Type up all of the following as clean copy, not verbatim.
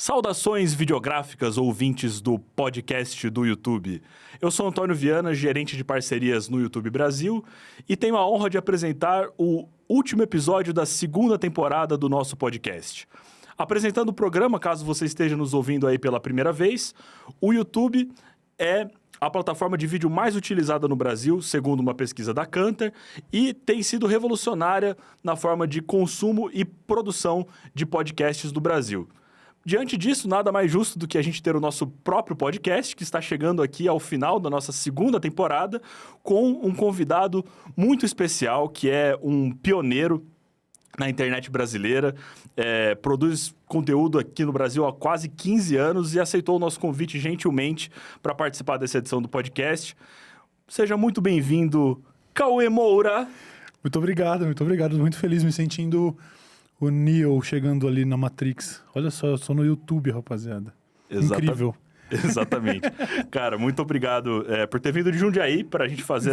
Saudações videográficas, ouvintes do podcast do YouTube. Eu sou Antônio Viana, gerente de parcerias no YouTube Brasil, e tenho a honra de apresentar o último episódio da segunda temporada do nosso podcast. Apresentando o programa, caso você esteja nos ouvindo aí pela primeira vez, o YouTube é a plataforma de vídeo mais utilizada no Brasil, segundo uma pesquisa da Kantar, e tem sido revolucionária na forma de consumo e produção de podcasts do Brasil. Diante disso, nada mais justo do que a gente ter o nosso próprio podcast, que está chegando aqui ao final da nossa segunda temporada, com um convidado muito especial, que é um pioneiro na internet brasileira, produz conteúdo aqui no Brasil há quase 15 anos e aceitou o nosso convite gentilmente para participar dessa edição do podcast. Seja muito bem-vindo, Cauê Moura. Muito obrigado, muito feliz, me sentindo o Neo chegando ali na Matrix. Olha só, eu sou no YouTube, rapaziada. Incrível. Exatamente. Cara, muito obrigado por ter vindo de Jundiaí para a gente fazer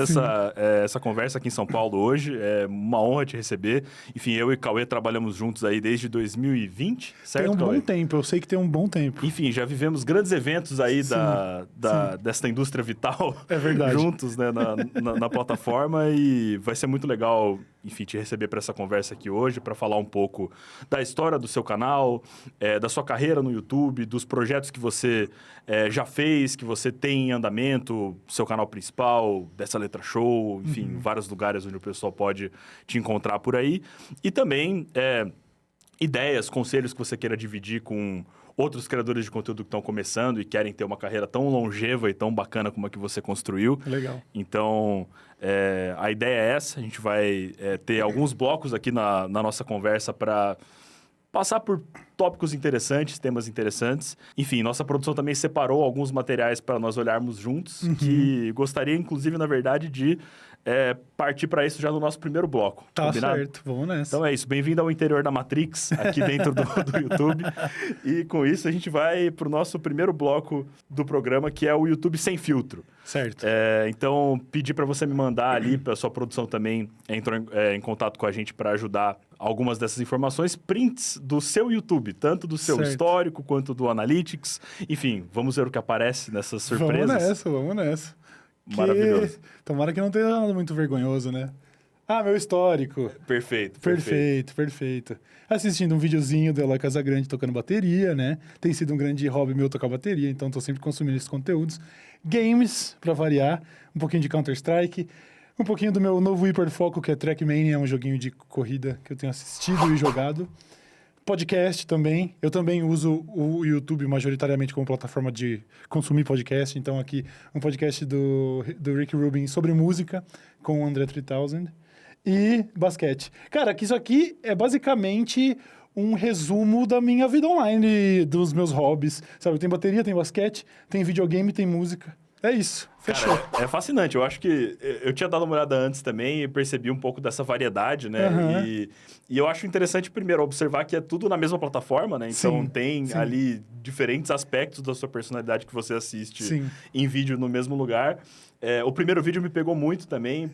essa conversa aqui em São Paulo hoje. É uma honra te receber. Enfim, eu e Cauê trabalhamos juntos aí desde 2020, certo, Tem um Cauê? bom tempo, eu sei que tem um bom tempo. Enfim, já vivemos grandes eventos aí Sim. dessa indústria vital. É verdade. Juntos, né, na plataforma, e vai ser muito legal, enfim, te receber para essa conversa aqui hoje, para falar um pouco da história do seu canal, da sua carreira no YouTube, dos projetos que você já fez, que você tem em andamento, seu canal principal, dessa Letra Show, enfim, vários lugares onde o pessoal pode te encontrar por aí. E também ideias, conselhos que você queira dividir com outros criadores de conteúdo que estão começando e querem ter uma carreira tão longeva e tão bacana como a que você construiu. Legal. Então, a ideia é essa. A gente vai ter alguns blocos aqui na nossa conversa para passar por tópicos interessantes, temas interessantes. Enfim, nossa produção também separou alguns materiais para nós olharmos juntos, que gostaria, inclusive, na verdade, de partir para isso já no nosso primeiro bloco. Tá combinado? certo, vamos nessa. Então é isso, bem-vindo ao interior da Matrix, aqui dentro do YouTube. E com isso a gente vai para o nosso primeiro bloco do programa, que é o YouTube Sem Filtro. Certo. Então, pedir para você me mandar ali, para a sua produção também entrou em contato com a gente para ajudar algumas dessas informações, prints do seu YouTube, tanto do seu Certo. histórico quanto do Analytics. Enfim, vamos ver o que aparece nessas surpresas. Vamos nessa. Maravilhoso. Tomara que não tenha nada muito vergonhoso, né? Ah, meu histórico. Perfeito. Perfeito. Assistindo um videozinho do Eloy Casagrande tocando bateria, né? Tem sido um grande hobby meu tocar bateria, então tô sempre consumindo esses conteúdos. Games, pra variar, um pouquinho de Counter-Strike, um pouquinho do meu novo hiperfoco, que é Trackmania, um joguinho de corrida que eu tenho assistido e jogado. Podcast também. Eu também uso o YouTube majoritariamente como plataforma de consumir podcast. Então, aqui, um podcast do Rick Rubin sobre música com o André 3000. E basquete. Cara, que isso aqui é basicamente um resumo da minha vida online, dos meus hobbies. Sabe, tem bateria, tem basquete, tem videogame, tem música. É isso. Fechou. Cara, é fascinante. Eu acho que eu tinha dado uma olhada antes também e percebi um pouco dessa variedade, né? Uhum. E eu acho interessante, primeiro, observar que é tudo na mesma plataforma, né? Então, Sim, tem sim. ali diferentes aspectos da sua personalidade que você assiste Sim. em vídeo no mesmo lugar. O primeiro vídeo me pegou muito também.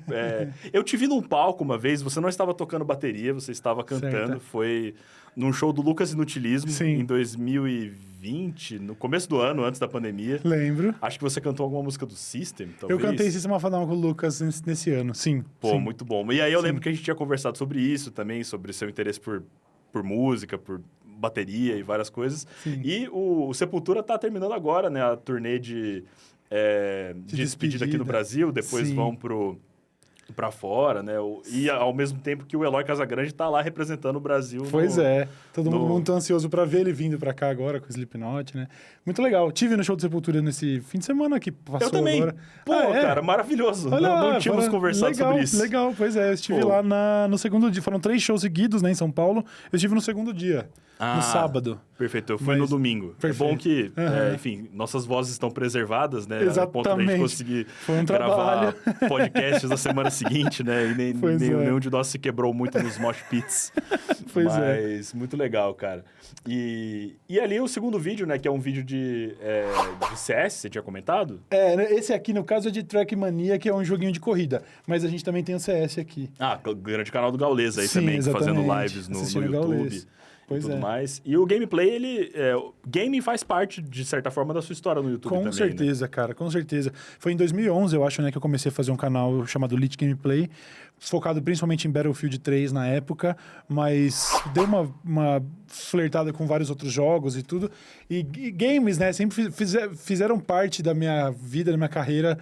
Eu te vi num palco uma vez, você não estava tocando bateria, você estava cantando. Certo. Foi num show do Lucas Inutilismo, Sim. em 2020, no começo do ano, antes da pandemia. Lembro. Acho que você cantou alguma música do System, talvez. Eu cantei System of a Down com o Lucas nesse ano, sim. Pô, sim. muito bom. E aí eu Sim. lembro que a gente tinha conversado sobre isso também, sobre seu interesse por música, por bateria e várias coisas. Sim. E o Sepultura tá terminando agora, né? A turnê de despedida aqui no Brasil. Depois Sim. vão pra fora, né? E ao mesmo tempo que o Eloy Casagrande tá lá representando o Brasil. Pois todo mundo muito ansioso pra ver ele vindo pra cá agora com o Slipknot, né? Muito legal. Tive no show do Sepultura nesse fim de semana que passou Eu também. agora. Pô, cara, maravilhoso. Olha não lá, tínhamos conversado legal, sobre isso. Legal, pois é. Eu estive lá no segundo dia. Foram 3 shows seguidos, né, em São Paulo. Eu estive no segundo dia, no sábado. Perfeito, eu fui no domingo. Perfeito. É bom que, enfim, nossas vozes estão preservadas, né? Exatamente. A ponto de a gente conseguir Foi um gravar podcasts na semana seguinte, né? E nenhum de nós se quebrou muito nos mosh pits. Mas muito legal, cara. E ali o segundo vídeo, né? Que é um vídeo de CS, você tinha comentado? Esse aqui, no caso, é de Trackmania, que é um joguinho de corrida. Mas a gente também tem o CS aqui. O grande canal do Gaules aí Sim, também, fazendo exatamente. lives no Assistindo YouTube. Gaules. Pois tudo é. mais. E o gameplay, o game faz parte, de certa forma, da sua história no YouTube também, Com certeza, cara, com certeza. Foi em 2011, eu acho, né, que eu comecei a fazer um canal chamado Lich Gameplay, focado principalmente em Battlefield 3 na época, mas deu uma flertada com vários outros jogos e tudo. E games, né, sempre fizeram parte da minha vida, da minha carreira,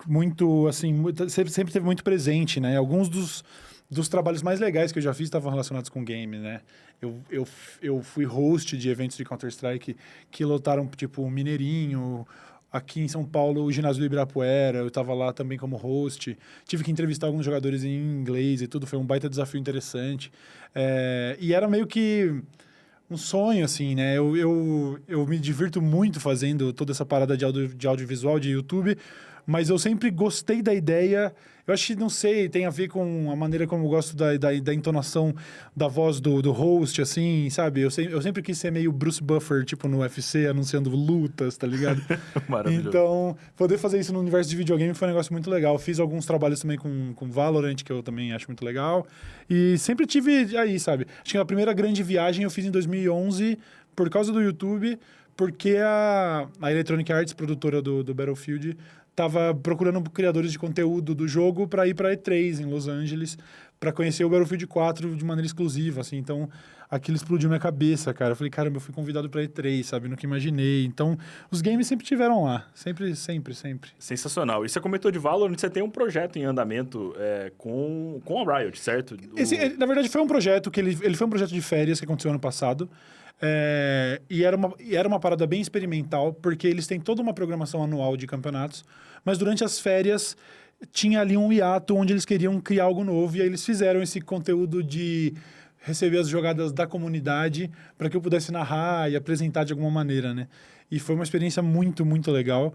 muito, assim, sempre teve muito presente, né? Alguns dos trabalhos mais legais que eu já fiz estavam relacionados com game, né? Eu fui host de eventos de Counter-Strike que lotaram, tipo, o Mineirinho. Aqui em São Paulo, o ginásio do Ibirapuera, eu estava lá também como host. Tive que entrevistar alguns jogadores em inglês e tudo, foi um baita desafio interessante. E era meio que um sonho, assim, né? Eu me divirto muito fazendo toda essa parada de audiovisual, de YouTube, mas eu sempre gostei da ideia. Eu acho que, não sei, tem a ver com a maneira como eu gosto da entonação da voz do host, assim, sabe? Eu sempre quis ser meio Bruce Buffer, tipo no UFC, anunciando lutas, tá ligado? Maravilhoso. Então, poder fazer isso no universo de videogame foi um negócio muito legal. Fiz alguns trabalhos também com Valorant, que eu também acho muito legal. E sempre tive aí, sabe? Acho que a primeira grande viagem eu fiz em 2011 por causa do YouTube, porque a Electronic Arts, produtora do Battlefield, tava procurando criadores de conteúdo do jogo para ir para E3 em Los Angeles, para conhecer o Battlefield 4 de maneira exclusiva, assim. Então, aquilo explodiu minha cabeça, cara. Eu falei, caramba, eu fui convidado para E3, sabe? Nunca imaginei. Então, os games sempre tiveram lá. Sempre, sempre, sempre. Sensacional. E você comentou de Valorant, você tem um projeto em andamento com a Riot, certo? Na verdade, foi um projeto que ele foi um projeto de férias que aconteceu ano passado. E era uma parada bem experimental, porque eles têm toda uma programação anual de campeonatos, mas durante as férias tinha ali um hiato onde eles queriam criar algo novo, e aí eles fizeram esse conteúdo de receber as jogadas da comunidade para que eu pudesse narrar e apresentar de alguma maneira, né? E foi uma experiência muito, muito legal.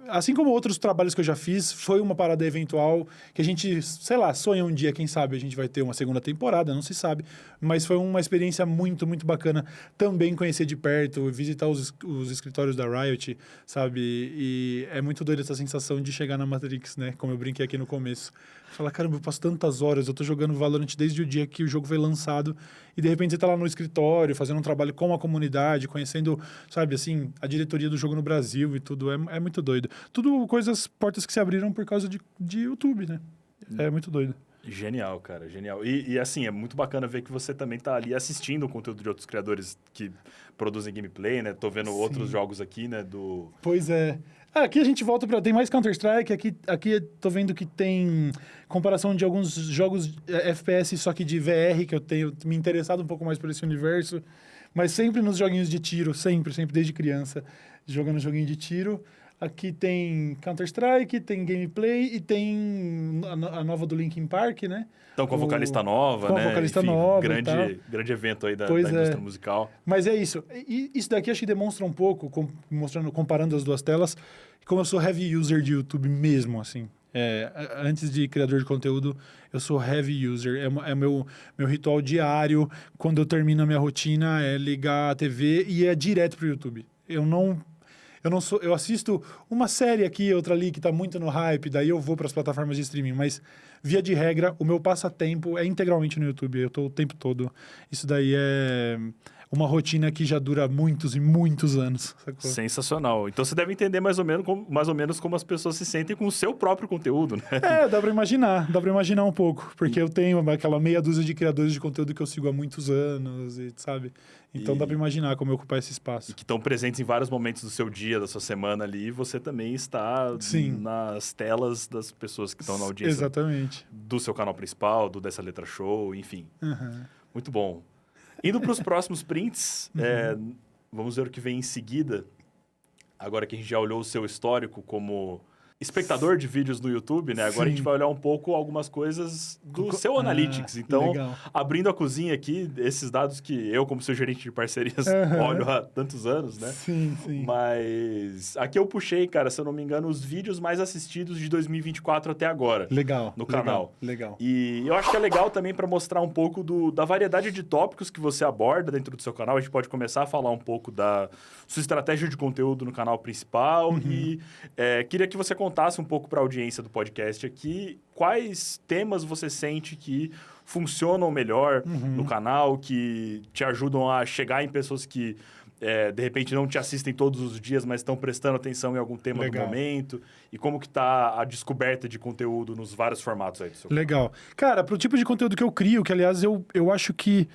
Assim como outros trabalhos que eu já fiz, foi uma parada eventual que a gente, sei lá, sonha um dia, quem sabe a gente vai ter uma segunda temporada, não se sabe. Mas foi uma experiência muito, muito bacana também conhecer de perto, visitar os escritórios da Riot, sabe? E é muito doido essa sensação de chegar na Matrix, né? Como eu brinquei aqui no começo. Falar, caramba, eu passo tantas horas, eu tô jogando Valorant desde o dia que o jogo foi lançado, e de repente você tá lá no escritório, fazendo um trabalho com a comunidade, conhecendo, sabe, assim, a diretoria do jogo no Brasil e tudo. É muito doido. Tudo portas que se abriram por causa de YouTube, né? É muito doido. Genial, cara, genial. E assim, é muito bacana ver que você também tá ali assistindo o conteúdo de outros criadores que produzem gameplay, né? Tô vendo outros jogos aqui, né? Pois é. Aqui a gente volta para... Tem mais Counter-Strike, aqui tô vendo que tem comparação de alguns jogos FPS, só que de VR, que eu tenho me interessado um pouco mais por esse universo, mas sempre nos joguinhos de tiro, sempre, desde criança, jogando joguinho de tiro. Aqui tem Counter-Strike, tem gameplay e tem a nova do Linkin Park, né? Então, com a vocalista nova, com né? a vocalista Enfim, nova grande evento aí da Pois indústria musical. Mas é isso. E isso daqui acho que demonstra um pouco, comparando as duas telas, como eu sou heavy user de YouTube mesmo, assim. Antes de criador de conteúdo, eu sou heavy user. É meu ritual diário. Quando eu termino a minha rotina, é ligar a TV e é direto pro YouTube. Eu assisto uma série aqui, outra ali, que tá muito no hype, daí eu vou para as plataformas de streaming, mas via de regra, o meu passatempo é integralmente no YouTube, eu tô o tempo todo. Isso daí é uma rotina que já dura muitos e muitos anos. Sacou? Sensacional. Então você deve entender mais ou menos como as pessoas se sentem com o seu próprio conteúdo, né? Dá pra imaginar um pouco, porque eu tenho aquela meia dúzia de criadores de conteúdo que eu sigo há muitos anos, sabe? Então dá pra imaginar como eu ocupar esse espaço. E que estão presentes em vários momentos do seu dia, da sua semana ali, e você também está nas telas das pessoas que estão na audiência. Exatamente. Do seu canal principal, do Dessa Letra Show, enfim. Uhum. Muito bom. Indo para os próximos prints, vamos ver o que vem em seguida. Agora que a gente já olhou o seu histórico como espectador de vídeos no YouTube, né? Agora a gente vai olhar um pouco algumas coisas do seu Analytics. Então, legal. abrindo a cozinha aqui, esses dados que eu, como seu gerente de parcerias, olho há tantos anos, né? Sim. Mas aqui eu puxei, cara, se eu não me engano, os vídeos mais assistidos de 2024 até agora. Legal. No canal. Legal. E eu acho que é legal também para mostrar um pouco da variedade de tópicos que você aborda dentro do seu canal. A gente pode começar a falar um pouco da sua estratégia de conteúdo no canal principal. E queria que você contasse contasse um pouco para a audiência do podcast aqui quais temas você sente que funcionam melhor no canal, que te ajudam a chegar em pessoas que, de repente, não te assistem todos os dias, mas estão prestando atenção em algum tema do momento. E como que tá a descoberta de conteúdo nos vários formatos aí do seu canal. Legal. Cara, pro tipo de conteúdo que eu crio, que aliás eu acho que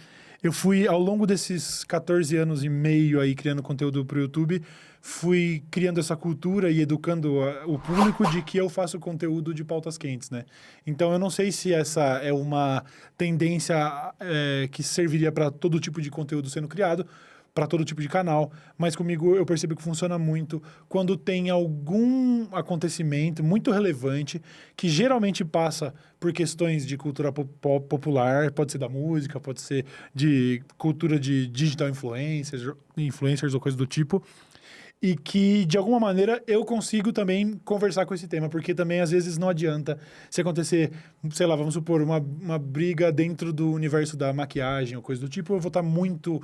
eu fui, ao longo desses 14 anos e meio aí criando conteúdo pro YouTube, fui criando essa cultura e educando o público de que eu faço conteúdo de pautas quentes, né? Então eu não sei se essa é uma tendência que serviria para todo tipo de conteúdo sendo criado, para todo tipo de canal, mas comigo eu percebo que funciona muito quando tem algum acontecimento muito relevante que geralmente passa por questões de cultura popular, pode ser da música, pode ser de cultura de digital influencers ou coisa do tipo, e que, de alguma maneira, eu consigo também conversar com esse tema, porque também, às vezes, não adianta se acontecer, sei lá, vamos supor, uma briga dentro do universo da maquiagem ou coisa do tipo, eu vou estar muito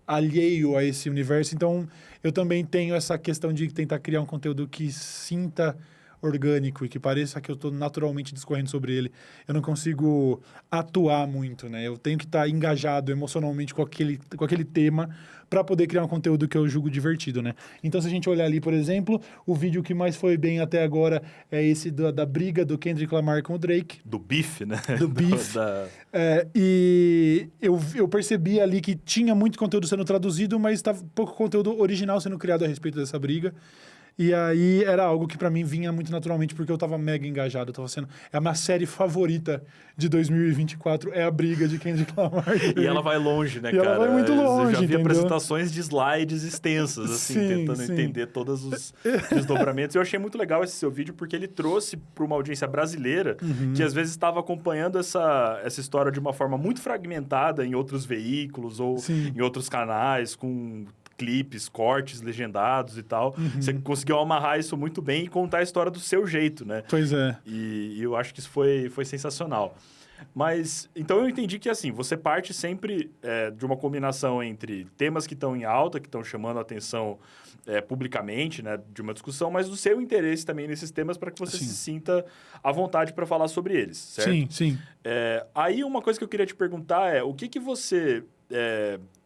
alheio a esse universo, então eu também tenho essa questão de tentar criar um conteúdo que sinta orgânico e que pareça que eu estou naturalmente discorrendo sobre ele. Eu não consigo atuar muito, né? Eu tenho que estar engajado emocionalmente com aquele tema para poder criar um conteúdo que eu julgo divertido, né? Então, se a gente olhar ali, por exemplo, o vídeo que mais foi bem até agora é esse da briga do Kendrick Lamar com o Drake. Do beef, né? Do beef. E eu percebi ali que tinha muito conteúdo sendo traduzido, mas estava pouco conteúdo original sendo criado a respeito dessa briga. E aí era algo que pra mim vinha muito naturalmente, porque eu tava mega engajado. É a minha série favorita de 2024, é a briga de Kendrick Lamar. E ela vai longe, né, e cara? Ela vai muito longe, eu já vi entendeu? apresentações de slides extensas, assim, tentando entender todos os desdobramentos. Eu achei muito legal esse seu vídeo, porque ele trouxe para uma audiência brasileira, que às vezes estava acompanhando essa história de uma forma muito fragmentada em outros veículos ou em outros canais, com clipes, cortes, legendados e tal. Você conseguiu amarrar isso muito bem e contar a história do seu jeito, né? Pois é. E eu acho que isso foi sensacional. Mas, então eu entendi que, assim, você parte sempre de uma combinação entre temas que estão em alta, que estão chamando a atenção publicamente, né, de uma discussão, mas do seu interesse também nesses temas para que você se sinta à vontade para falar sobre eles, certo? Sim. Aí uma coisa que eu queria te perguntar é, o que você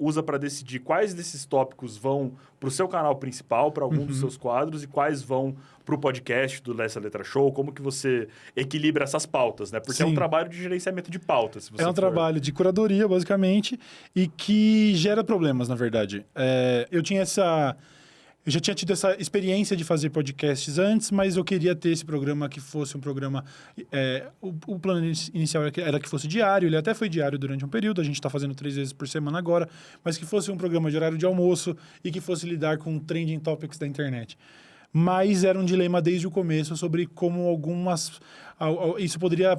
usa para decidir quais desses tópicos vão para o seu canal principal, para algum dos seus quadros, e quais vão para o podcast do Dessa Letra Show? Como que você equilibra essas pautas, né? Porque é um trabalho de gerenciamento de pautas. Se você trabalho de curadoria, basicamente, e que gera problemas, na verdade. Eu já tinha tido essa experiência de fazer podcasts antes, mas eu queria ter esse programa que fosse um programa... o plano inicial era que fosse diário, ele até foi diário durante um período, a gente está fazendo 3 vezes por semana agora, mas que fosse um programa de horário de almoço e que fosse lidar com trending topics da internet. Mas era um dilema desde o começo sobre como isso poderia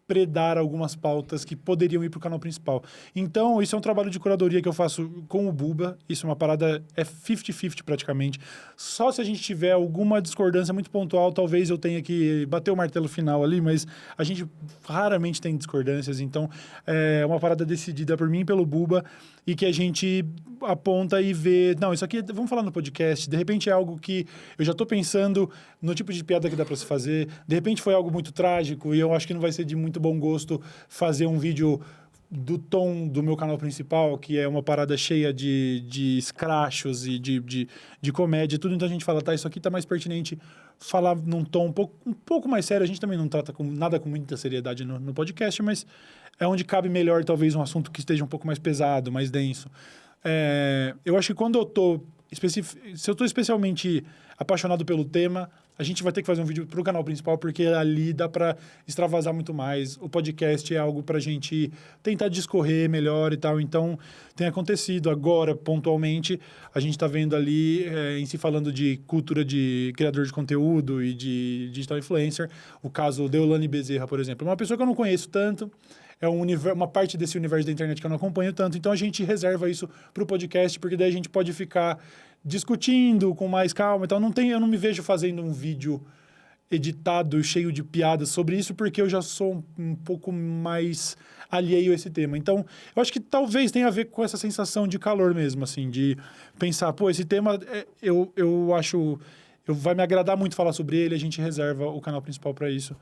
predar algumas pautas que poderiam ir para o canal principal. Então, isso é um trabalho de curadoria que eu faço com o Buba. Isso é uma parada, 50-50 praticamente. Só se a gente tiver alguma discordância muito pontual, talvez eu tenha que bater o martelo final ali, mas a gente raramente tem discordâncias. Então, é uma parada decidida por mim e pelo Buba e que a gente aponta e vê... Não, isso aqui, vamos falar no podcast. De repente é algo que eu já estou pensando no tipo de piada que dá para se fazer. De repente foi algo muito trágico e eu acho que não vai ser de muito bom gosto fazer um vídeo do tom do meu canal principal, que é uma parada cheia de escrachos e de comédia e tudo. Então a gente fala, tá, isso aqui tá mais pertinente falar num tom um pouco mais sério. A gente também não trata nada com muita seriedade no podcast, mas é onde cabe melhor talvez um assunto que esteja um pouco mais pesado, mais denso. Eu acho que quando eu tô... Se eu estou especialmente apaixonado pelo tema, a gente vai ter que fazer um vídeo para o canal principal, porque ali dá para extravasar muito mais. O podcast é algo para a gente tentar discorrer melhor e tal. Então, tem acontecido agora, pontualmente, a gente está vendo ali, em si falando de cultura de criador de conteúdo e de digital influencer. O caso Deolane Bezerra, por exemplo. É uma pessoa que eu não conheço tanto, é uma parte desse universo da internet que eu não acompanho tanto, então a gente reserva isso para o podcast, porque daí a gente pode ficar discutindo com mais calma e tal. Eu não me vejo fazendo um vídeo editado, cheio de piadas sobre isso, porque eu já sou um pouco mais alheio a esse tema. Então, eu acho que talvez tenha a ver com essa sensação de calor mesmo, assim, de pensar, pô, esse tema eu acho vai me agradar muito falar sobre ele, a gente reserva o canal principal para isso.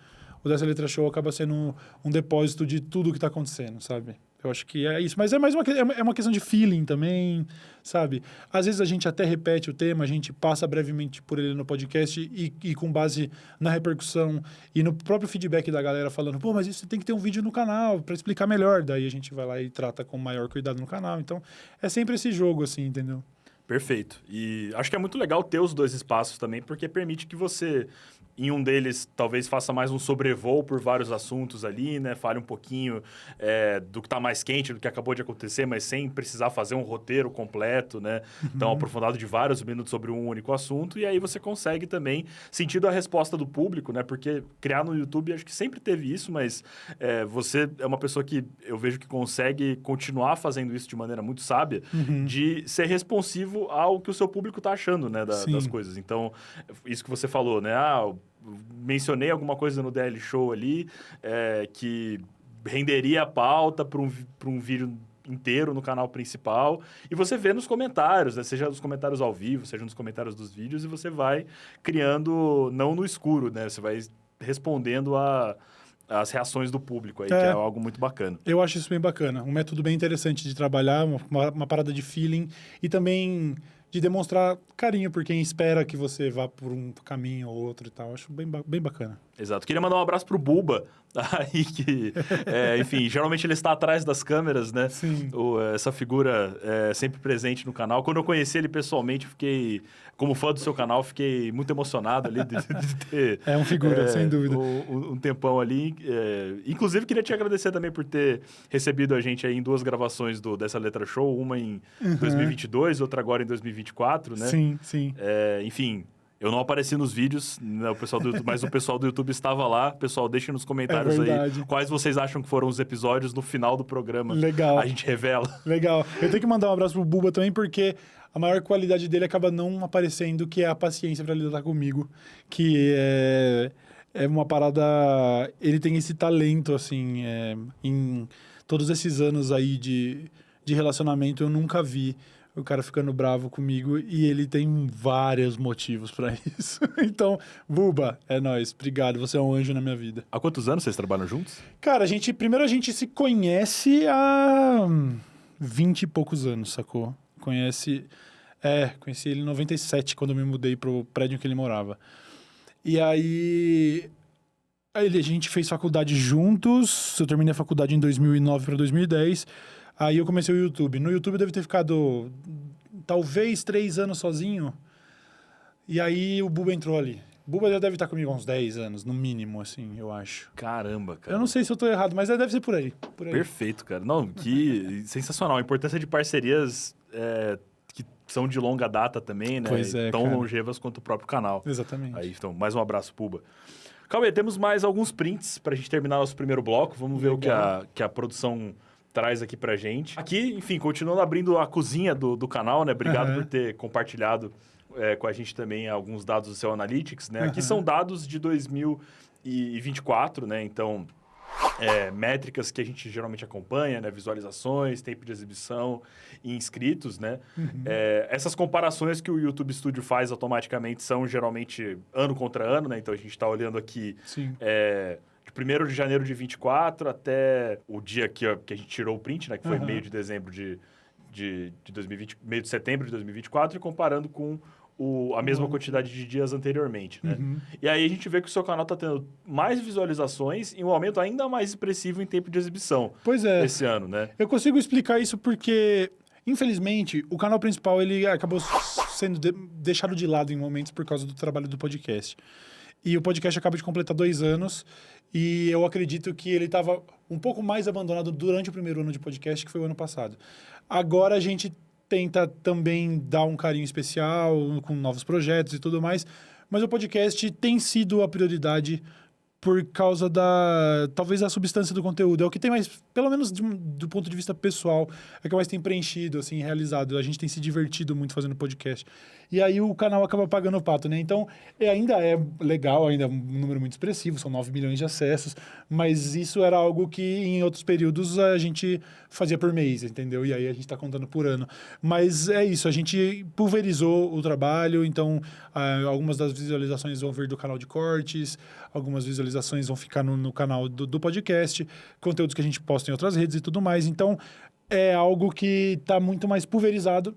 O Dessa Letra Show acaba sendo um depósito de tudo o que está acontecendo, sabe? Eu acho que é isso. Mas é mais uma questão de feeling também, sabe? Às vezes a gente até repete o tema, a gente passa brevemente por ele no podcast e com base na repercussão e no próprio feedback da galera falando, pô, mas isso tem que ter um vídeo no canal para explicar melhor. Daí a gente vai lá e trata com maior cuidado no canal. Então, é sempre esse jogo, assim, entendeu? Perfeito. E acho que é muito legal ter os dois espaços também, porque permite que você, em um deles, talvez faça mais um sobrevoo por vários assuntos ali, né? Fale um pouquinho do que está mais quente, do que acabou de acontecer, mas sem precisar fazer um roteiro completo, né? Então, aprofundado de vários minutos sobre um único assunto. E aí você consegue também, sentindo a resposta do público, né? Porque criar no YouTube, acho que sempre teve isso, mas você é uma pessoa que eu vejo que consegue continuar fazendo isso de maneira muito sábia, de ser responsivo ao que o seu público está achando, né? Das coisas. Então, isso que você falou, né? Mencionei alguma coisa no DL Show ali que renderia a pauta para um vídeo inteiro no canal principal, e você vê nos comentários, né? Seja nos comentários ao vivo, seja nos comentários dos vídeos, e você vai criando, não no escuro, né? Você vai respondendo as reações do público aí, que é algo muito bacana. Eu acho isso bem bacana. Um método bem interessante de trabalhar, uma parada de feeling e também de demonstrar carinho por quem espera que você vá por um caminho ou outro e tal. Acho bem bacana. Exato. Queria mandar um abraço pro Buba, aí que, enfim, geralmente ele está atrás das câmeras, né? Sim. Essa figura sempre presente no canal. Quando eu conheci ele pessoalmente, como fã do seu canal, fiquei muito emocionado ali de ter... É um figura, sem dúvida. Um tempão ali. Inclusive, queria te agradecer também por ter recebido a gente aí em 2 gravações Dessa Letra Show, uma em 2022, outra agora em 2024, né? Sim, sim. Enfim... Eu não apareci nos vídeos, né, mas o pessoal do YouTube estava lá. Pessoal, deixem nos comentários aí quais vocês acham que foram os episódios no final do programa. Legal. A gente revela. Legal. Eu tenho que mandar um abraço pro Buba também, porque a maior qualidade dele acaba não aparecendo, que é a paciência para lidar comigo. Que é uma parada... Ele tem esse talento, assim, em todos esses anos aí de relacionamento, eu nunca vi o cara ficando bravo comigo, e ele tem vários motivos pra isso. Então, Buba, é nóis. Obrigado, você é um anjo na minha vida. Há quantos anos vocês trabalham juntos? Cara, primeiro a gente se conhece há 20 e poucos anos, sacou? Conheci ele em 97, quando eu me mudei pro prédio em que ele morava. E aí a gente fez faculdade juntos, eu terminei a faculdade em 2009 para 2010. Aí eu comecei o YouTube. No YouTube eu devo ter ficado talvez 3 anos sozinho. E aí o Buba entrou ali. O Buba já deve estar comigo há uns 10 anos, no mínimo, assim, eu acho. Caramba, cara. Eu não sei se eu tô errado, mas deve ser por aí. Perfeito, cara. Não, que sensacional. A importância de parcerias que são de longa data também, né? Pois é, tão cara. longevas quanto o próprio canal. Exatamente. Aí, então, mais um abraço, Buba. Cauê, temos mais alguns prints pra gente terminar nosso primeiro bloco. Vamos ver o que a produção traz aqui pra gente. Aqui, enfim, continuando abrindo a cozinha do canal, né? Obrigado por ter compartilhado com a gente também alguns dados do seu Analytics, né? Aqui são dados de 2024, né? Então, métricas que a gente geralmente acompanha, né? Visualizações, tempo de exibição e inscritos, né? Essas comparações que o YouTube Studio faz automaticamente são geralmente ano contra ano, né? Então, a gente está olhando aqui... Sim. De 1º de janeiro de 24 até o dia que a gente tirou o print, né? Que foi meio de dezembro de 2020, meio de setembro de 2024, e comparando com a mesma quantidade de dias anteriormente, né? E aí a gente vê que o seu canal está tendo mais visualizações e um aumento ainda mais expressivo em tempo de exibição. Pois é. Esse ano, né? Eu consigo explicar isso porque, infelizmente, o canal principal ele acabou sendo deixado de lado em momentos por causa do trabalho do podcast. E o podcast acaba de completar 2 anos e eu acredito que ele estava um pouco mais abandonado durante o primeiro ano de podcast, que foi o ano passado. Agora a gente tenta também dar um carinho especial com novos projetos e tudo mais, mas o podcast tem sido a prioridade por causa talvez a substância do conteúdo. É o que tem mais, pelo menos do ponto de vista pessoal, é o que mais tem preenchido, assim, realizado. A gente tem se divertido muito fazendo podcast. E aí o canal acaba pagando o pato, né? Então, ainda é legal, ainda é um número muito expressivo, são 9 milhões de acessos, mas isso era algo que em outros períodos a gente fazia por mês, entendeu? E aí a gente tá contando por ano. Mas é isso, a gente pulverizou o trabalho, então algumas das visualizações vão vir do canal de cortes, algumas visualizações vão ficar no canal do podcast, conteúdos que a gente posta em outras redes e tudo mais. Então, é algo que está muito mais pulverizado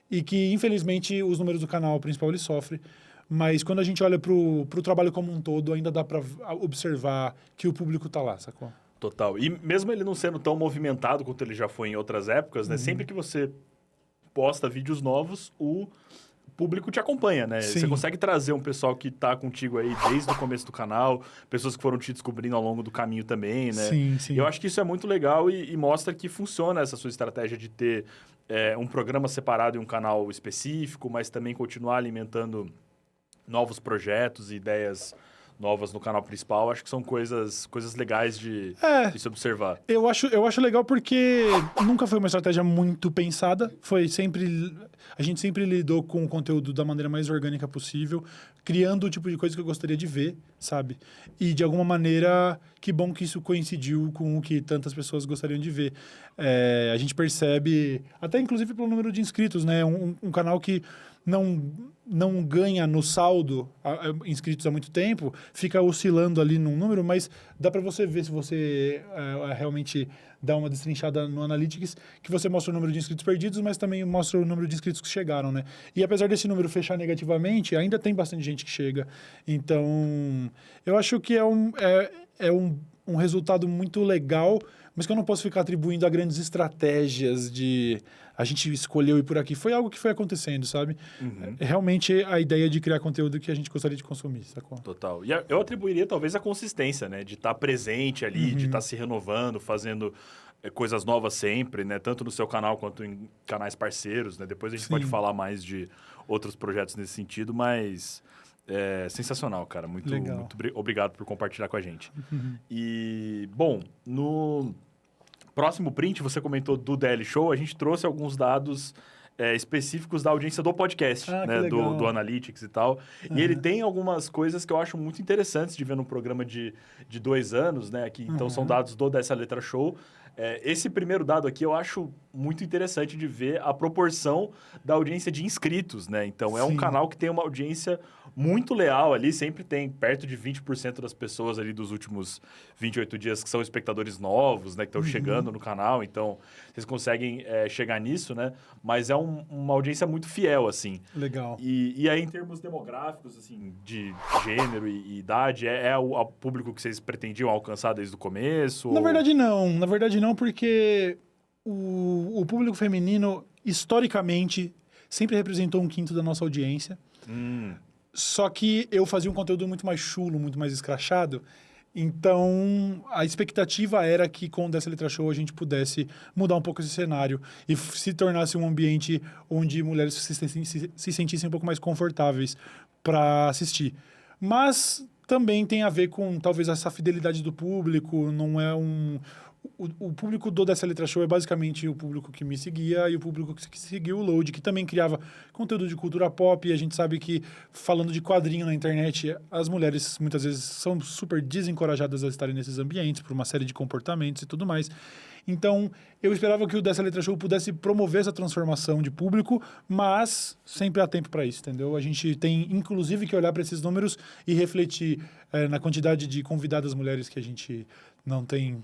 e que, infelizmente, os números do canal principal ele sofre. Mas quando a gente olha para o trabalho como um todo, ainda dá para observar que o público está lá, sacou? Total. E mesmo ele não sendo tão movimentado quanto ele já foi em outras épocas, né? Sempre que você posta vídeos novos, o público te acompanha, né? Sim. Você consegue trazer um pessoal que tá contigo aí desde o começo do canal, pessoas que foram te descobrindo ao longo do caminho também, né? Sim, sim. E eu acho que isso é muito legal e mostra que funciona essa sua estratégia de ter um programa separado em um canal específico, mas também continuar alimentando novos projetos e ideias novas no canal principal. Acho que são coisas legais de se observar. Eu acho legal porque nunca foi uma estratégia muito pensada. A gente sempre lidou com o conteúdo da maneira mais orgânica possível, criando o tipo de coisa que eu gostaria de ver, sabe? E de alguma maneira, que bom que isso coincidiu com o que tantas pessoas gostariam de ver. A gente percebe, até inclusive pelo número de inscritos, né? Um canal que não ganha no saldo inscritos há muito tempo, fica oscilando ali num número, mas dá para você ver se você realmente dá uma destrinchada no Analytics, que você mostra o número de inscritos perdidos, mas também mostra o número de inscritos que chegaram, né? E apesar desse número fechar negativamente, ainda tem bastante gente que chega. Então, eu acho que é um resultado muito legal, mas que eu não posso ficar atribuindo a grandes estratégias de a gente escolheu ir por aqui. Foi algo que foi acontecendo, sabe? É realmente a ideia de criar conteúdo que a gente gostaria de consumir, sacou? Total. E eu atribuiria talvez a consistência, né? De estar presente ali, de estar se renovando, fazendo coisas novas sempre, né? Tanto no seu canal quanto em canais parceiros, né? Depois a gente pode falar mais de outros projetos nesse sentido, mas é sensacional, cara. Muito obrigado por compartilhar com a gente. E, bom, no próximo print, você comentou do DL Show, a gente trouxe alguns dados específicos da audiência do podcast, né? Do Analytics e tal. E ele tem algumas coisas que eu acho muito interessantes de ver num programa de 2 anos, né? Que, então, são dados do Dessa Letra Show. Esse primeiro dado aqui eu acho muito interessante de ver a proporção da audiência de inscritos, né? Então, é um canal que tem uma audiência muito leal ali, sempre tem perto de 20% das pessoas ali dos últimos 28 dias que são espectadores novos, né? Que estão chegando no canal, então vocês conseguem chegar nisso, né? Mas é uma audiência muito fiel, assim. Legal. E aí, em termos demográficos, assim, de gênero e idade, é o público que vocês pretendiam alcançar desde o começo? Na verdade, não, porque o público feminino, historicamente, sempre representou 1/5 da nossa audiência. Só que eu fazia um conteúdo muito mais chulo, muito mais escrachado. Então, a expectativa era que com o Dessa Letra Show a gente pudesse mudar um pouco esse cenário e se tornasse um ambiente onde mulheres se sentissem um pouco mais confortáveis para assistir. Mas também tem a ver com talvez essa fidelidade do público, não é o público do Dessa Letra Show é basicamente o público que me seguia e o público que seguiu o Load, que também criava conteúdo de cultura pop. E a gente sabe que, falando de quadrinho na internet, as mulheres muitas vezes são super desencorajadas a estarem nesses ambientes por uma série de comportamentos e tudo mais. Então, eu esperava que o Dessa Letra Show pudesse promover essa transformação de público, mas sempre há tempo para isso, entendeu? A gente tem, inclusive, que olhar para esses números e refletir na quantidade de convidadas mulheres que a gente não tem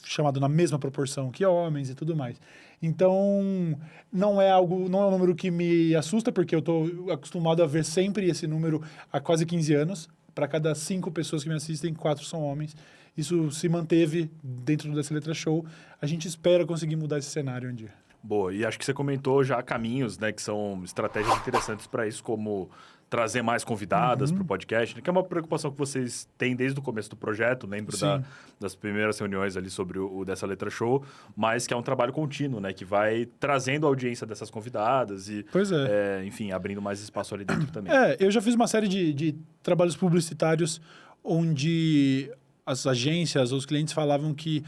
chamado na mesma proporção que homens e tudo mais. Então, não é um número que me assusta, porque eu estou acostumado a ver sempre esse número há quase 15 anos. Para cada 5 pessoas que me assistem, 4 são homens. Isso se manteve dentro dessa Letra Show. A gente espera conseguir mudar esse cenário um dia. Boa, e acho que você comentou já caminhos, né, que são estratégias interessantes para isso, como trazer mais convidadas para o podcast, né, que é uma preocupação que vocês têm desde o começo do projeto, lembro das primeiras reuniões ali sobre o Dessa Letra Show, mas que é um trabalho contínuo, né, que vai trazendo a audiência dessas convidadas e, enfim, abrindo mais espaço ali dentro também. Eu já fiz uma série de trabalhos publicitários onde as agências, os clientes falavam que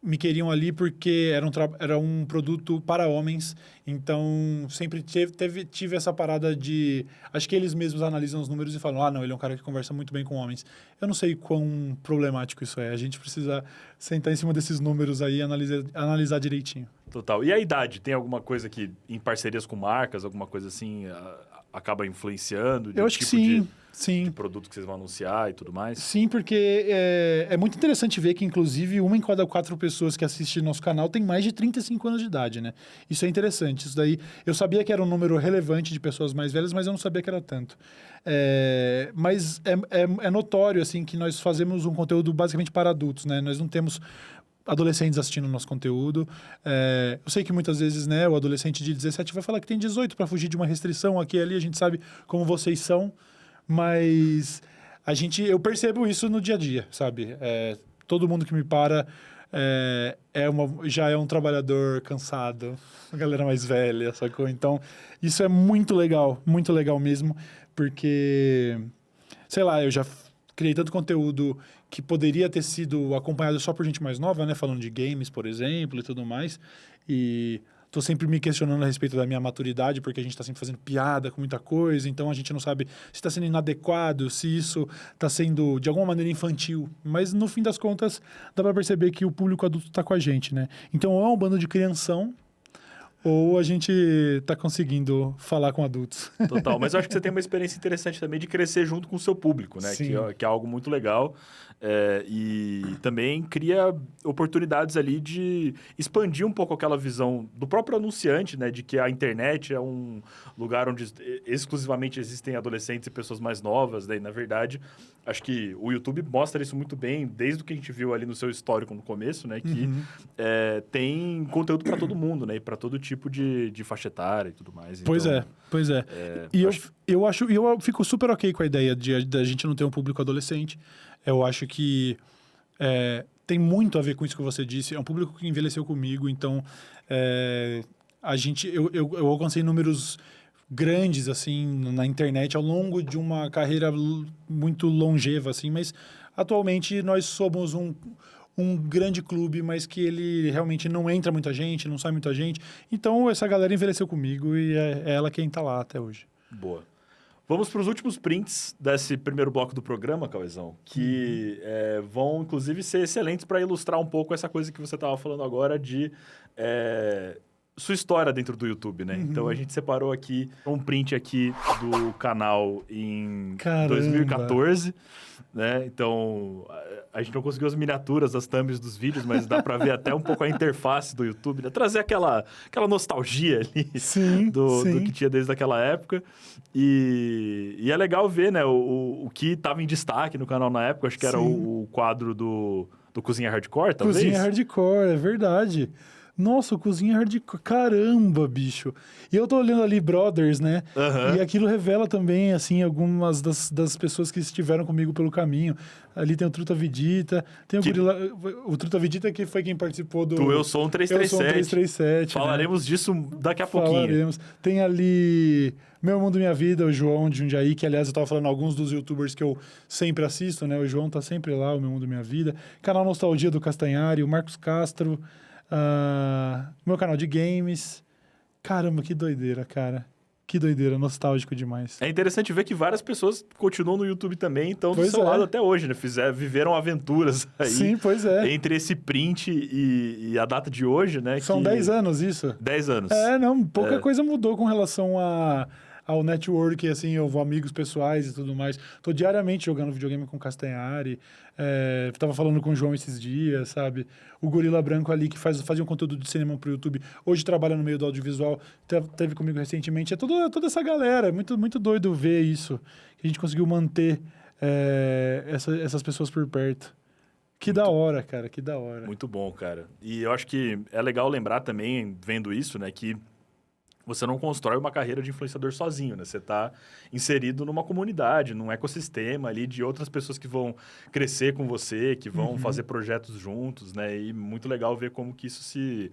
me queriam ali porque era um produto para homens. Então, sempre tive essa parada de... Acho que eles mesmos analisam os números e falam, não, ele é um cara que conversa muito bem com homens. Eu não sei quão problemático isso é. A gente precisa sentar em cima desses números aí e analisar direitinho. Total. E a idade? Tem alguma coisa que, em parcerias com marcas, alguma coisa assim, acaba influenciando? Eu acho que sim. De produto que vocês vão anunciar e tudo mais? Sim, porque é muito interessante ver que, inclusive, 1 em cada 4 pessoas que assistem nosso canal tem mais de 35 anos de idade, né? Isso é interessante. Isso daí, eu sabia que era um número relevante de pessoas mais velhas, mas eu não sabia que era tanto. Mas é notório, assim, que nós fazemos um conteúdo basicamente para adultos, né? Nós não temos adolescentes assistindo o nosso conteúdo. Eu sei que muitas vezes, né, o adolescente de 17 vai falar que tem 18 para fugir de uma restrição aqui e ali. A gente sabe como vocês são. Mas eu percebo isso no dia a dia, sabe? Todo mundo que me para já é um trabalhador cansado, uma galera mais velha, sacou? Então, isso é muito legal mesmo, porque, sei lá, eu já criei tanto conteúdo que poderia ter sido acompanhado só por gente mais nova, né? Falando de games, por exemplo, e tudo mais. E... Tô sempre me questionando a respeito da minha maturidade, porque a gente está sempre fazendo piada com muita coisa, então a gente não sabe se está sendo inadequado, se isso está sendo, de alguma maneira, infantil. Mas, no fim das contas, dá para perceber que o público adulto está com a gente, né? Então, ou é um bando de crianção, ou a gente está conseguindo falar com adultos. Total, mas eu acho que você tem uma experiência interessante também de crescer junto com o seu público, né? Que é algo muito legal. E também cria oportunidades ali de expandir um pouco aquela visão do próprio anunciante, né? De que a internet é um lugar onde exclusivamente existem adolescentes e pessoas mais novas, né? E, na verdade, acho que o YouTube mostra isso muito bem, desde o que a gente viu ali no seu histórico no começo, né? Que tem conteúdo para todo mundo, né? E para todo tipo de faixa etária e tudo mais. Pois então, é. E eu fico super ok com a ideia de a gente não ter um público adolescente. Eu acho que tem muito a ver com isso que você disse. É um público que envelheceu comigo, então eu alcancei números grandes assim na internet ao longo de uma carreira muito longeva, assim, mas atualmente nós somos um grande clube, mas que ele realmente não entra muita gente, não sai muita gente. Então, essa galera envelheceu comigo e é ela quem tá lá até hoje. Boa. Vamos para os últimos prints desse primeiro bloco do programa, Cauezão, que vão, inclusive, ser excelentes para ilustrar um pouco essa coisa que você estava falando agora de sua história dentro do YouTube, né? Então, a gente separou aqui um print aqui do canal em 2014, né? Então, a gente não conseguiu as miniaturas, as thumbs dos vídeos, mas dá para ver até um pouco a interface do YouTube, né? Trazer aquela nostalgia ali do que tinha desde aquela época. E é legal ver, né, o que estava em destaque no canal na época. Acho que era o quadro do Cozinha Hardcore, talvez? Cozinha Hardcore, é verdade. Nossa, o Cozinha Hardcore, caramba, bicho. E eu tô olhando ali Brothers, né? E aquilo revela também, assim, algumas das pessoas que estiveram comigo pelo caminho. Ali tem o Truta Vidita, tem o Truta Vidita que foi quem participou do... Eu Sou um 337. Eu Sou um 337, Falaremos disso daqui a pouquinho. Falaremos. Tem ali Meu Mundo Minha Vida, o João de Jundiaí, que aliás eu tava falando alguns dos youtubers que eu sempre assisto, né? O João tá sempre lá, o Meu Mundo Minha Vida. Canal Nostalgia do Castanhari, o Marcos Castro... meu canal de games. Caramba, que doideira, cara. Que doideira, nostálgico demais. É interessante ver que várias pessoas continuam no YouTube também, estão do seu lado até hoje, né? Viveram aventuras aí. Sim, pois é. Entre esse print e a data de hoje, né? São 10 anos isso. 10 anos. Pouca coisa mudou com relação ao network, assim, eu vou amigos pessoais e tudo mais. Tô diariamente jogando videogame com o Castanhari. Tava falando com o João esses dias, sabe? O Gorila Branco ali, que fazia um conteúdo de cinema pro YouTube. Hoje trabalha no meio do audiovisual. Teve comigo recentemente. É toda essa galera. É muito, muito doido ver isso. Que a gente conseguiu manter essas pessoas por perto. Da hora, cara. Que da hora. Muito bom, cara. E eu acho que é legal lembrar também, vendo isso, né? Que você não constrói uma carreira de influenciador sozinho, né? Você está inserido numa comunidade, num ecossistema ali de outras pessoas que vão crescer com você, que vão fazer projetos juntos, né? E muito legal ver como que isso se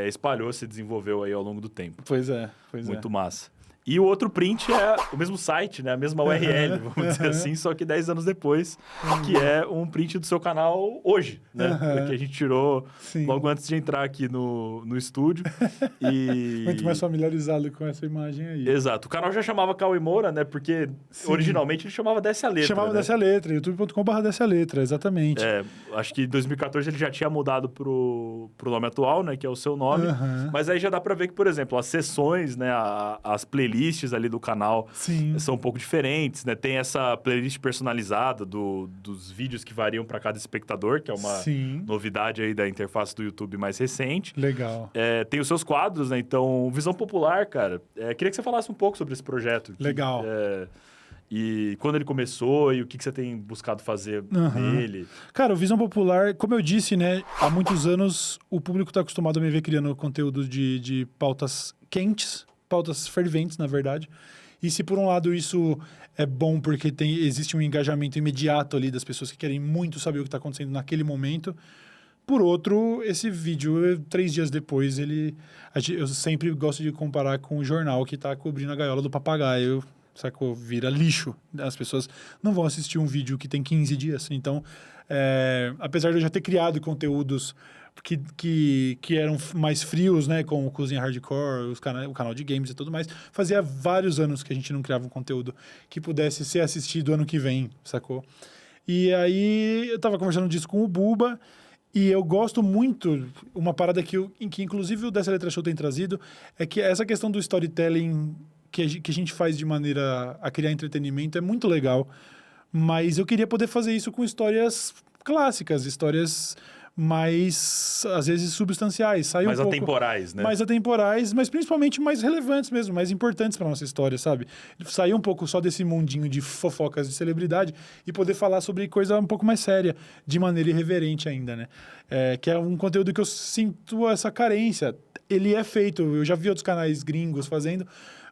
espalhou, se desenvolveu aí ao longo do tempo. Pois é. Muito massa. E o outro print é o mesmo site, né? A mesma URL, vamos dizer assim, só que 10 anos depois, que é um print do seu canal hoje, né? Que a gente tirou logo antes de entrar aqui no estúdio. Muito mais familiarizado com essa imagem aí. Exato. O canal já chamava Cauê Moura, né? Porque originalmente ele chamava Desce a Letra. Chamava Desce a Letra, youtube.com/Desce a Letra, exatamente. Acho que em 2014 ele já tinha mudado pro nome atual, né? Que é o seu nome. Mas aí já dá pra ver que, por exemplo, as sessões, né? As playlists ali do canal são um pouco diferentes, né? Tem essa playlist personalizada dos vídeos que variam para cada espectador, que é uma novidade aí da interface do YouTube mais recente. Legal. Tem os seus quadros, né? Então, Visão Popular, cara, queria que você falasse um pouco sobre esse projeto. Legal. E quando ele começou e o que você tem buscado fazer nele. Cara, o Visão Popular, como eu disse, né? Há muitos anos o público está acostumado a me ver criando conteúdo de pautas quentes, pautas ferventes, na verdade. E se por um lado isso é bom porque existe um engajamento imediato ali das pessoas que querem muito saber o que está acontecendo naquele momento, por outro, esse vídeo, 3 dias depois, eu sempre gosto de comparar com o jornal que está cobrindo a gaiola do papagaio, sacou? Vira lixo. As pessoas não vão assistir um vídeo que tem 15 dias. Então, apesar de eu já ter criado conteúdos que eram mais frios, né, com o Cozinha Hardcore, o canal de games e tudo mais, fazia vários anos que a gente não criava um conteúdo que pudesse ser assistido ano que vem, sacou? E aí eu tava conversando disso com o Buba, e eu gosto muito, uma parada que inclusive o Dessa Letra Show tem trazido, é que essa questão do storytelling que a gente faz de maneira a criar entretenimento é muito legal, mas eu queria poder fazer isso com histórias clássicas, histórias mais, às vezes, substanciais. Mais atemporais, né? Mais atemporais, mas principalmente mais relevantes mesmo, mais importantes para nossa história, sabe? Sair um pouco só desse mundinho de fofocas de celebridade e poder falar sobre coisa um pouco mais séria, de maneira irreverente ainda, né? Que é um conteúdo que eu sinto essa carência. Ele é feito, eu já vi outros canais gringos fazendo,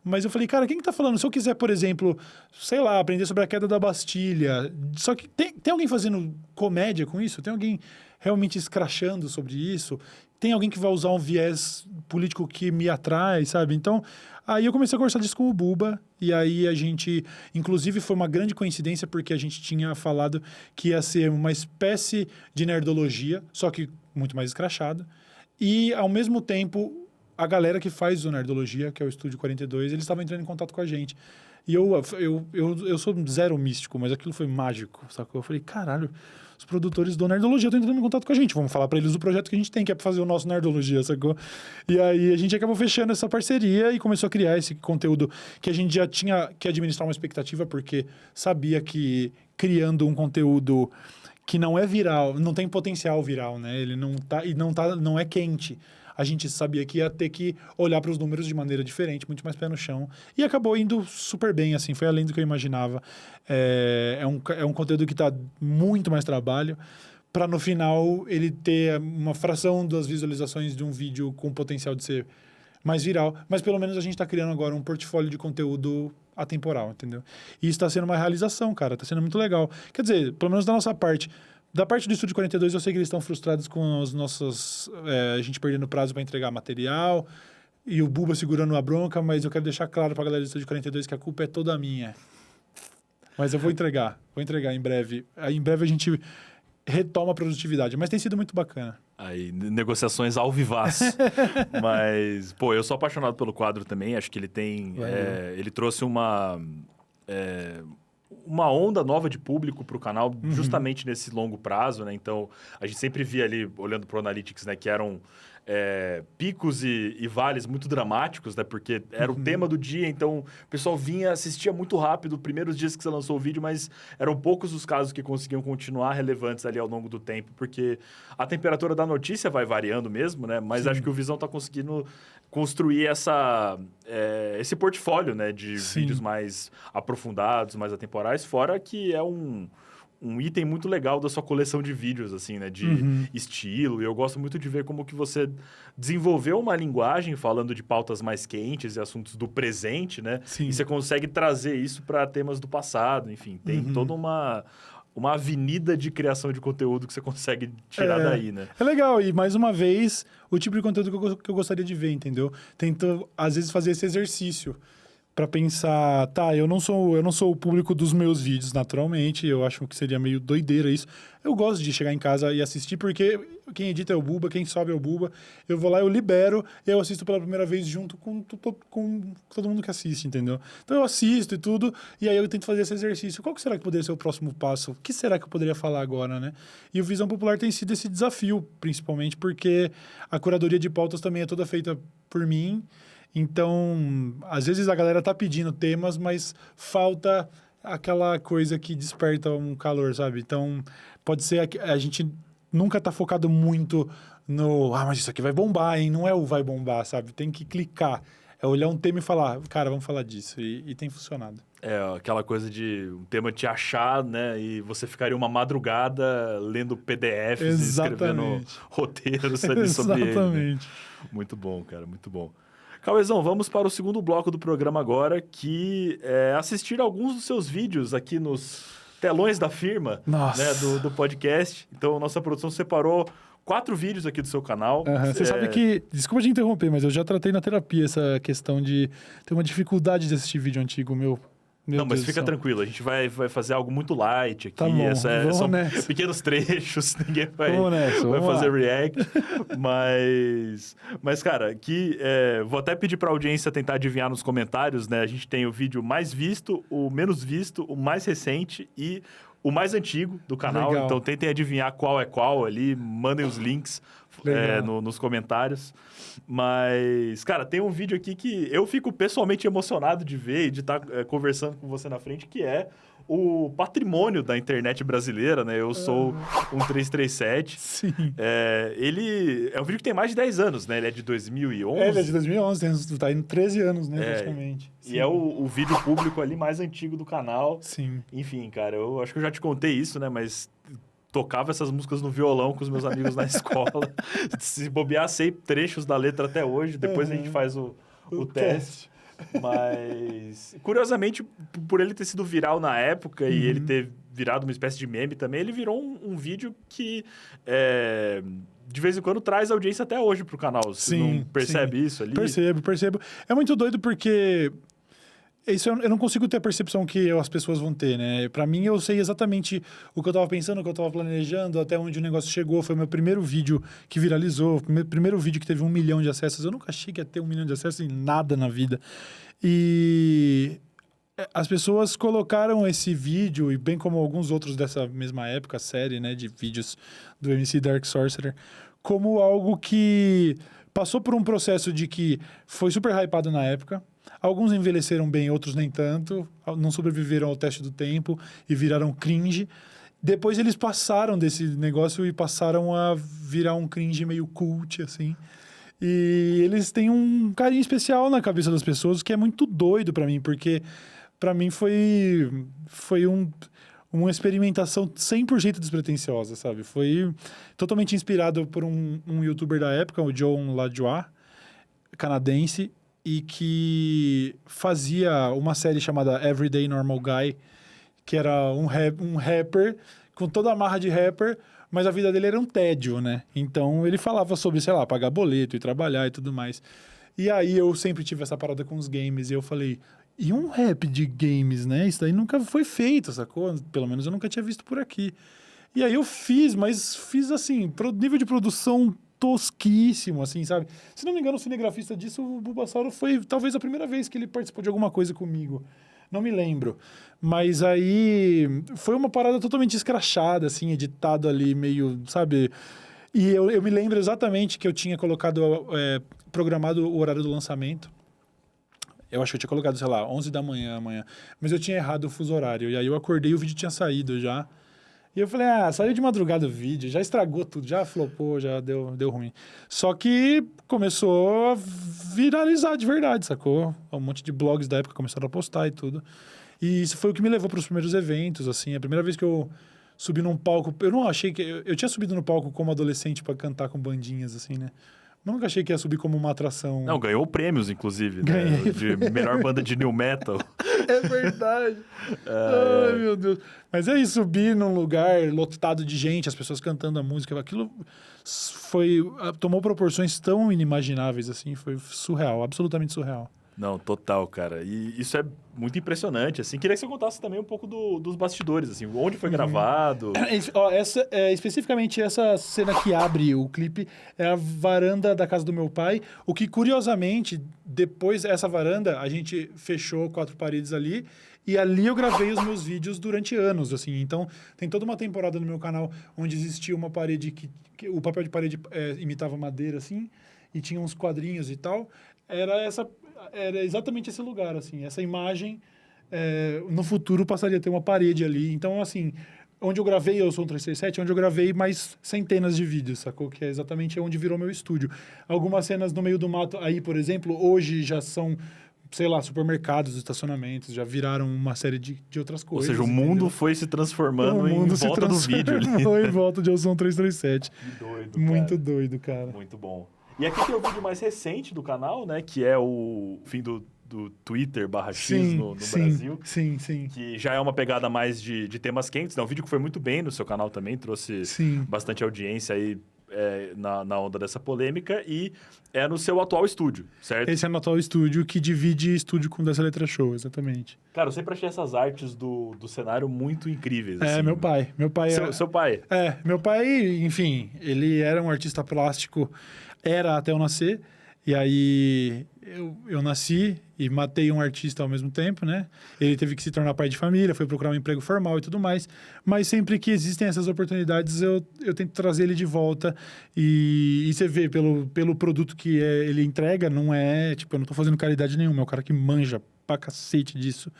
mas eu falei, cara, quem que tá falando? Se eu quiser, por exemplo, sei lá, aprender sobre a queda da Bastilha, só que tem alguém fazendo comédia com isso? Tem alguém realmente escrachando sobre isso? Tem alguém que vai usar um viés político que me atrai, sabe? Então, aí eu comecei a conversar disso com o Buba, e aí a gente, inclusive foi uma grande coincidência, porque a gente tinha falado que ia ser uma espécie de nerdologia, só que muito mais escrachado, e ao mesmo tempo a galera que faz o Nerdologia, que é o Estúdio 42, eles estavam entrando em contato com a gente. E eu sou zero místico, mas aquilo foi mágico, sacou? Eu falei, caralho, os produtores do Nerdologia estão entrando em contato com a gente. Vamos falar para eles do projeto que a gente tem, que é para fazer o nosso Nerdologia, sacou? E aí a gente acabou fechando essa parceria e começou a criar esse conteúdo que a gente já tinha que administrar uma expectativa, porque sabia que criando um conteúdo que não é viral, não tem potencial viral, né? Ele não é quente. A gente sabia que ia ter que olhar para os números de maneira diferente, muito mais pé no chão. E acabou indo super bem, assim, foi além do que eu imaginava. É um conteúdo que está muito mais trabalho, para no final ele ter uma fração das visualizações de um vídeo com potencial de ser mais viral. Mas pelo menos a gente está criando agora um portfólio de conteúdo atemporal, entendeu? E isso está sendo uma realização, cara, está sendo muito legal. Quer dizer, pelo menos da nossa parte. Da parte do Estúdio 42, eu sei que eles estão frustrados com as nossas... a gente perdendo prazo para entregar material e o Buba segurando a bronca, mas eu quero deixar claro para a galera do Estúdio 42 que a culpa é toda minha. Mas eu vou entregar em breve. Aí, em breve a gente retoma a produtividade, mas tem sido muito bacana. Aí, negociações ao vivaço. Mas, pô, eu sou apaixonado pelo quadro também, acho que ele tem... ele trouxe uma onda nova de público para o canal, justamente nesse longo prazo, né? Então, a gente sempre via ali, olhando para o Analytics, né? Que eram picos e vales muito dramáticos, né? Porque era o tema do dia, então o pessoal vinha, assistia muito rápido os primeiros dias que você lançou o vídeo, mas eram poucos os casos que conseguiam continuar relevantes ali ao longo do tempo, porque a temperatura da notícia vai variando mesmo, né? Mas acho que o Visão está conseguindo construir esse portfólio, né? De vídeos mais aprofundados, mais atemporais, fora que é um item muito legal da sua coleção de vídeos, assim, né? De estilo. E eu gosto muito de ver como que você desenvolveu uma linguagem falando de pautas mais quentes e assuntos do presente, né? Sim. E você consegue trazer isso para temas do passado. Enfim, tem toda uma avenida de criação de conteúdo que você consegue tirar daí, né? É legal. E, mais uma vez, o tipo de conteúdo que eu gostaria de ver, entendeu? Tento, às vezes, fazer esse exercício. pra pensar, tá, eu não sou o público dos meus vídeos, naturalmente, eu acho que seria meio doideira isso. Eu gosto de chegar em casa e assistir, porque quem edita é o Buba, quem sobe é o Buba. Eu vou lá, eu libero, e eu assisto pela primeira vez junto com todo mundo que assiste, entendeu? Então eu assisto e tudo, e aí eu tento fazer esse exercício. Qual que será que poderia ser o próximo passo? O que será que eu poderia falar agora, né? E o Visão Popular tem sido esse desafio, principalmente porque a curadoria de pautas também é toda feita por mim. Então, às vezes a galera tá pedindo temas, mas falta aquela coisa que desperta um calor, sabe? Então, pode ser a gente nunca tá focado muito no, mas isso aqui vai bombar, hein? Não é o vai bombar, sabe? Tem que clicar. É olhar um tema e falar, cara, vamos falar disso. E tem funcionado. É, aquela coisa de um tema te achar, né? E você ficaria uma madrugada lendo PDFs e escrevendo roteiros ali sobre ele. Exatamente. Né? Muito bom, cara, muito bom. Cauezão, vamos para o segundo bloco do programa agora, que é assistir alguns dos seus vídeos aqui nos telões da firma, né, do podcast. Então, nossa produção separou 4 vídeos aqui do seu canal. Você sabe que... Desculpa te interromper, mas eu já tratei na terapia essa questão de ter uma dificuldade de assistir vídeo antigo meu. Não, mas fica tranquilo, a gente vai fazer algo muito light aqui. Tá bom, são pequenos trechos, ninguém vai fazer react. Mas, cara, aqui vou até pedir pra audiência tentar adivinhar nos comentários, né? A gente tem o vídeo mais visto, o menos visto, o mais recente e o mais antigo do canal. Legal. Então tentem adivinhar qual é qual ali, mandem os links nos comentários. Mas, cara, tem um vídeo aqui que eu fico pessoalmente emocionado de ver e de estar conversando com você na frente, que é o patrimônio da internet brasileira, né? Eu sou um 337. Sim. Ele é um vídeo que tem mais de 10 anos, né? Ele é de 2011. Ele é de 2011, tá indo 13 anos, né, praticamente. Sim. E é o vídeo público ali mais antigo do canal. Sim. Enfim, cara, eu acho que eu já te contei isso, né? Mas tocava essas músicas no violão com os meus amigos na escola. Se bobear, sei trechos da letra até hoje. Depois a gente faz o teste. Mas, curiosamente, por ele ter sido viral na época e ele ter virado uma espécie de meme também, ele virou um vídeo que, de vez em quando, traz audiência até hoje pro canal. Você não percebe isso ali? Percebo. É muito doido porque... Isso eu não consigo ter a percepção que as pessoas vão ter, né? Pra mim, eu sei exatamente o que eu tava pensando, o que eu tava planejando, até onde o negócio chegou. Foi o meu primeiro vídeo que viralizou, primeiro vídeo que teve 1 milhão de acessos. Eu nunca achei que ia ter 1 milhão de acessos em nada na vida. E as pessoas colocaram esse vídeo, e bem como alguns outros dessa mesma época, série, né, de vídeos do MC Dark Sorcerer, como algo que passou por um processo de que foi super hypado na época. Alguns envelheceram bem, outros nem tanto, não sobreviveram ao teste do tempo e viraram cringe. Depois eles passaram desse negócio e passaram a virar um cringe meio cult, assim. E eles têm um carinho especial na cabeça das pessoas, que é muito doido pra mim, porque pra mim foi uma experimentação 100% despretensiosa, sabe? Foi totalmente inspirado por um youtuber da época, o John Lajoie, canadense, e que fazia uma série chamada Everyday Normal Guy, que era um rapper com toda a marra de rapper, mas a vida dele era um tédio, né? Então ele falava sobre, sei lá, pagar boleto e trabalhar e tudo mais. E aí eu sempre tive essa parada com os games e eu falei, e um rap de games, né? Isso daí nunca foi feito, sacou? Pelo menos eu nunca tinha visto por aqui. E aí eu fiz, mas fiz assim, nível de produção tosquíssimo, assim, sabe? Se não me engano, o cinegrafista disso, o Bulbasauro, foi talvez a primeira vez que ele participou de alguma coisa comigo. Não me lembro. Mas aí foi uma parada totalmente escrachada, assim, editado ali, meio, sabe? E eu me lembro exatamente que eu tinha colocado, programado o horário do lançamento. Eu acho que eu tinha colocado, sei lá, 11 da manhã amanhã. Mas eu tinha errado o fuso horário. E aí eu acordei e o vídeo tinha saído já. E eu falei, saiu de madrugada o vídeo, já estragou tudo, já flopou, já deu ruim. Só que começou a viralizar de verdade, sacou? Um monte de blogs da época começaram a postar e tudo. E isso foi o que me levou para os primeiros eventos, assim. A primeira vez que eu subi num palco... Eu não achei que... Eu tinha subido no palco como adolescente para cantar com bandinhas, assim, né? Mas nunca achei que ia subir como uma atração. Não, ganhou prêmios, inclusive, Ganhei. Né? De melhor banda de new metal. É verdade. Ai, meu Deus. Mas é isso, subir num lugar lotado de gente, as pessoas cantando a música, aquilo tomou proporções tão inimagináveis, assim, foi surreal, absolutamente surreal. Não, total, cara. E isso é muito impressionante, assim. Queria que você contasse também um pouco dos bastidores, assim. Onde foi gravado? Especificamente essa cena que abre o clipe é a varanda da casa do meu pai. O que, curiosamente, depois dessa varanda, a gente fechou 4 paredes ali. E ali eu gravei os meus vídeos durante anos, assim. Então, tem toda uma temporada no meu canal onde existia uma parede que o papel de parede imitava madeira, assim. E tinha uns quadrinhos e tal. Era exatamente esse lugar, assim. Essa imagem, no futuro, passaria a ter uma parede ali. Então, assim, onde eu gravei Eu Sou um 337, onde eu gravei mais centenas de vídeos, sacou? Que é exatamente onde virou meu estúdio. Algumas cenas no meio do mato aí, por exemplo, hoje já são, sei lá, supermercados, estacionamentos, já viraram uma série de outras Ou coisas. seja, o mundo foi se transformando em volta do vídeo ali. Em volta de Eu Sou um 337. Que doido, Muito cara. doido, cara. Muito bom. E aqui tem o vídeo mais recente do canal, né? Que é o fim do Twitter/X no Brasil. Sim. Que já é uma pegada mais de temas quentes, né? Um vídeo que foi muito bem no seu canal também, trouxe bastante audiência aí na onda dessa polêmica. E é no seu atual estúdio, certo? Esse é no atual estúdio, que divide estúdio com o Dessa Letra Show, exatamente. Cara, eu sempre achei essas artes do cenário muito incríveis. É, assim. meu pai. Seu pai? Meu pai, enfim, ele era um artista plástico, era até eu nascer. E aí eu nasci e matei um artista ao mesmo tempo, né? Ele teve que se tornar pai de família, foi procurar um emprego formal e tudo mais. Mas sempre que existem essas oportunidades, eu tento trazer ele de volta. E você vê pelo produto que ele entrega, não é... Tipo, eu não tô fazendo caridade nenhuma, é o cara que manja pra cacete disso.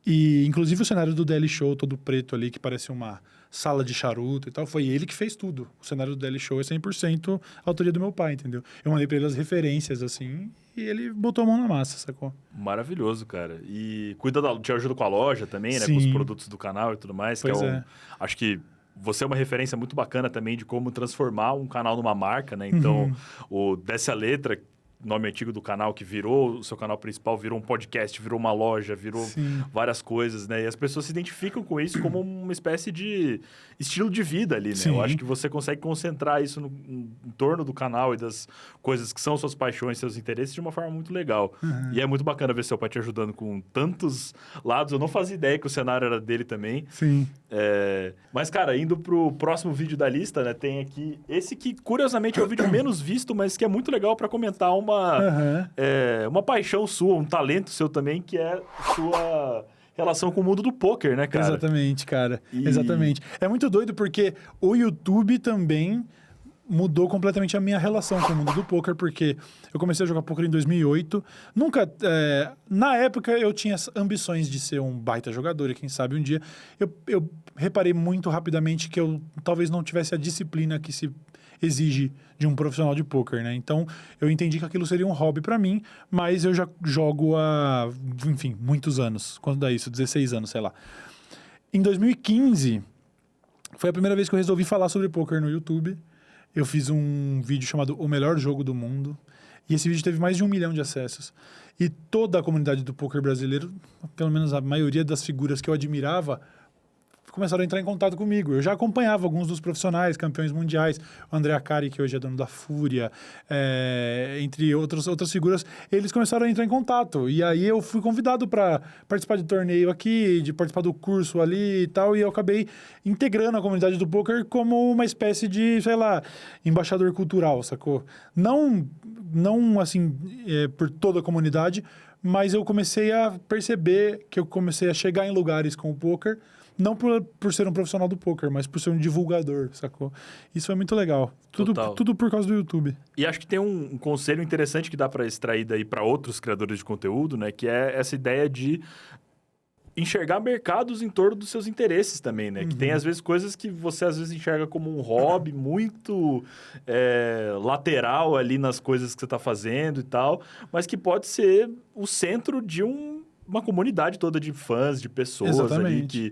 E, inclusive, o cenário do Daily Show, todo preto ali, que parece uma sala de charuto e tal, foi ele que fez tudo. O cenário do Daily Show é 100% autoria do meu pai, entendeu? Eu mandei pra ele as referências, assim, e ele botou a mão na massa, sacou? Maravilhoso, cara. E te ajuda com a loja também, né? Sim. Com os produtos do canal e tudo mais. Pois que é. Acho que você é uma referência muito bacana também de como transformar um canal numa marca, né? Então, o Dessa Letra, nome antigo do canal, que virou o seu canal principal, virou um podcast, virou uma loja, virou várias coisas, né? E as pessoas se identificam com isso como uma espécie de estilo de vida ali, né? Sim. Eu acho que você consegue concentrar isso em torno do canal e das coisas que são suas paixões, seus interesses de uma forma muito legal. E é muito bacana ver seu pai te ajudando com tantos lados. Eu não fazia ideia que o cenário era dele também. Sim. Mas, cara, indo pro próximo vídeo da lista, né? Tem aqui esse que, curiosamente, é o vídeo menos visto, mas que é muito legal para comentar uma paixão sua, um talento seu também, que é sua relação com o mundo do poker, né, cara? Exatamente, cara. Exatamente. É muito doido porque o YouTube também mudou completamente a minha relação com o mundo do poker, porque eu comecei a jogar poker em 2008. Nunca... na época, eu tinha as ambições de ser um baita jogador, e quem sabe um dia... Eu reparei muito rapidamente que eu talvez não tivesse a disciplina que se exige de um profissional de poker, né? Então, eu entendi que aquilo seria um hobby pra mim, mas eu já jogo há, enfim, muitos anos. Quando dá isso? 16 anos, sei lá. Em 2015, foi a primeira vez que eu resolvi falar sobre poker no YouTube. Eu fiz um vídeo chamado O Melhor Jogo do Mundo. E esse vídeo teve mais de 1 milhão de acessos. E toda a comunidade do poker brasileiro, pelo menos a maioria das figuras que eu admirava, começaram a entrar em contato comigo. Eu já acompanhava alguns dos profissionais, campeões mundiais, o André Acari, que hoje é dono da Fúria, entre outras figuras, eles começaram a entrar em contato. E aí eu fui convidado para participar de torneio aqui, de participar do curso ali e tal, e eu acabei integrando a comunidade do poker como uma espécie de, sei lá, embaixador cultural, sacou? Não assim, por toda a comunidade, mas eu comecei a perceber que eu comecei a chegar em lugares com o poker, não por ser um profissional do poker, mas por ser um divulgador, sacou? Isso é muito legal. Tudo por causa do YouTube. E acho que tem um conselho interessante que dá para extrair daí para outros criadores de conteúdo, né? Que é essa ideia de enxergar mercados em torno dos seus interesses também, né? Que tem, às vezes, coisas que você, às vezes, enxerga como um hobby muito lateral ali nas coisas que você está fazendo e tal, mas que pode ser o centro de uma comunidade toda de fãs, de pessoas ali que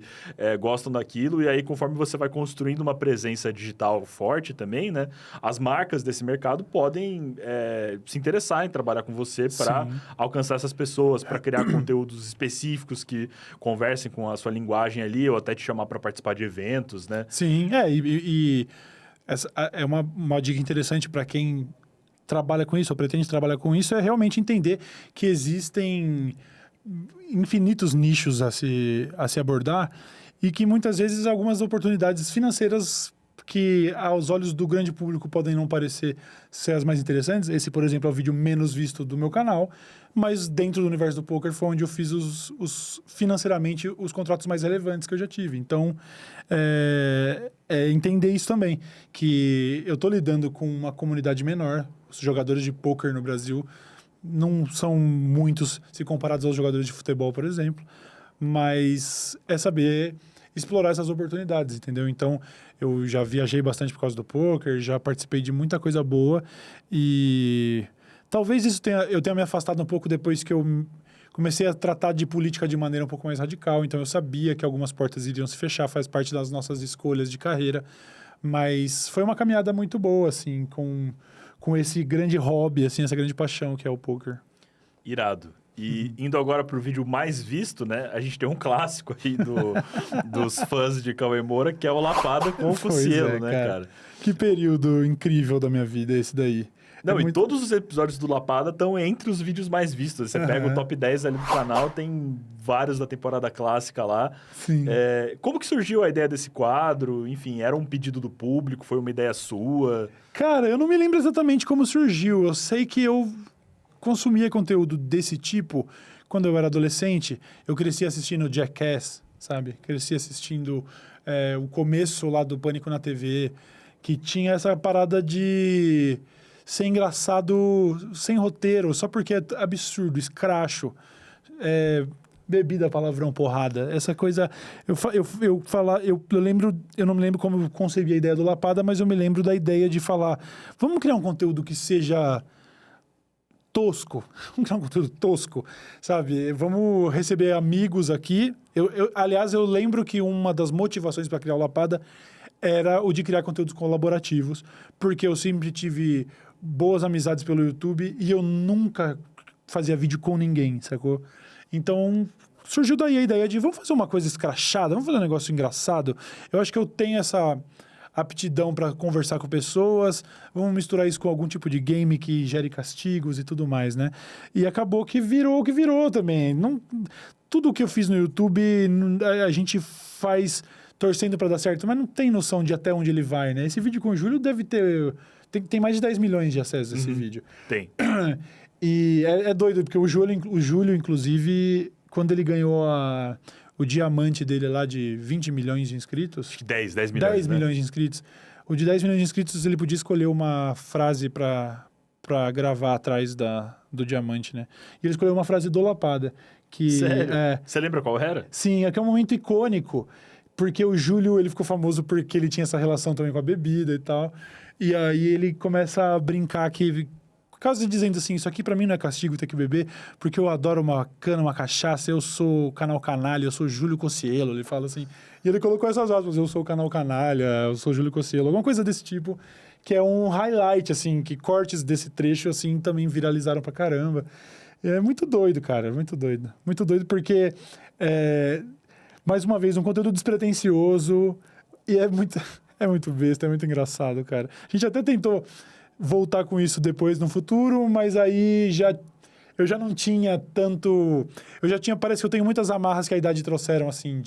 gostam daquilo. E aí, conforme você vai construindo uma presença digital forte também, né? As marcas desse mercado podem se interessar em trabalhar com você para alcançar essas pessoas, para criar conteúdos específicos que conversem com a sua linguagem ali, ou até te chamar para participar de eventos, né? Sim, essa é uma dica interessante para quem trabalha com isso, ou pretende trabalhar com isso, é realmente entender que existem infinitos nichos a se abordar e que muitas vezes algumas oportunidades financeiras que aos olhos do grande público podem não parecer ser as mais interessantes. Esse, por exemplo, é o vídeo menos visto do meu canal, mas dentro do universo do poker foi onde eu fiz financeiramente os contratos mais relevantes que eu já tive. Então, entender isso também, que eu estou lidando com uma comunidade menor. Os jogadores de poker no Brasil não são muitos se comparados aos jogadores de futebol, por exemplo, mas é saber explorar essas oportunidades, entendeu? Então, eu já viajei bastante por causa do poker, já participei de muita coisa boa e talvez eu tenha me afastado um pouco depois que eu comecei a tratar de política de maneira um pouco mais radical, então eu sabia que algumas portas iriam se fechar, faz parte das nossas escolhas de carreira, mas foi uma caminhada muito boa, assim, com esse grande hobby, assim, essa grande paixão que é o poker. Irado. E indo agora pro vídeo mais visto, né? A gente tem um clássico aí dos fãs de Cauê Moura, que é o Lapada com o Cossielo, né, cara? Que período incrível da minha vida esse daí. Não, e todos os episódios do Lapada estão entre os vídeos mais vistos. Você pega o top 10 ali do canal, tem vários da temporada clássica lá. Sim. Como que surgiu a ideia desse quadro? Enfim, era um pedido do público? Foi uma ideia sua? Cara, eu não me lembro exatamente como surgiu. Eu sei que eu consumia conteúdo desse tipo quando eu era adolescente. Eu cresci assistindo Jackass, sabe? Cresci assistindo o começo lá do Pânico na TV, que tinha essa parada de ser engraçado sem roteiro, só porque é absurdo, escracho, bebida, palavrão, porrada. Essa coisa... Eu lembro... Eu não me lembro como eu concebi a ideia do Lapada, mas eu me lembro da ideia de falar, vamos criar um conteúdo que seja tosco, vamos criar um conteúdo tosco, sabe? Vamos receber amigos aqui. Aliás, eu lembro que uma das motivações para criar o Lapada era o de criar conteúdos colaborativos, porque eu sempre tive boas amizades pelo YouTube e eu nunca fazia vídeo com ninguém, sacou? Então, surgiu daí a ideia de vamos fazer uma coisa escrachada, vamos fazer um negócio engraçado. Eu acho que eu tenho essa aptidão para conversar com pessoas, vamos misturar isso com algum tipo de game que gere castigos e tudo mais, né? E acabou que virou o que virou também. Tudo o que eu fiz no YouTube, a gente faz torcendo para dar certo, mas não tem noção de até onde ele vai, né? Esse vídeo com o Júlio deve ter... Tem mais de 10 milhões de acessos esse vídeo. Tem. E é doido, porque o Júlio, inclusive, quando ele ganhou o diamante dele lá de 20 milhões de inscritos... Acho que 10 milhões, 10 milhões de inscritos. O de 10 milhões de inscritos, ele podia escolher uma frase para gravar atrás do diamante, né? E ele escolheu uma frase do Lapada. Sério? Você lembra qual era? Sim, é que é um momento icônico. Porque o Júlio, ele ficou famoso porque ele tinha essa relação também com a bebida e tal. E aí ele começa a brincar que... Quase dizendo assim, isso aqui pra mim não é castigo ter que beber, porque eu adoro uma cana, uma cachaça, eu sou o canal Canalha, eu sou Júlio Cossielo, ele fala assim. E ele colocou essas aspas, eu sou o canal Canalha, eu sou Júlio Cossielo, alguma coisa desse tipo, que é um highlight, assim, que cortes desse trecho, assim, também viralizaram pra caramba. É muito doido, cara, muito doido. Muito doido porque, mais uma vez, um conteúdo despretensioso e é muito besta, é muito engraçado, cara. A gente até tentou voltar com isso depois no futuro, mas aí eu já não tinha tanto... Parece que eu tenho muitas amarras que a idade trouxeram, assim,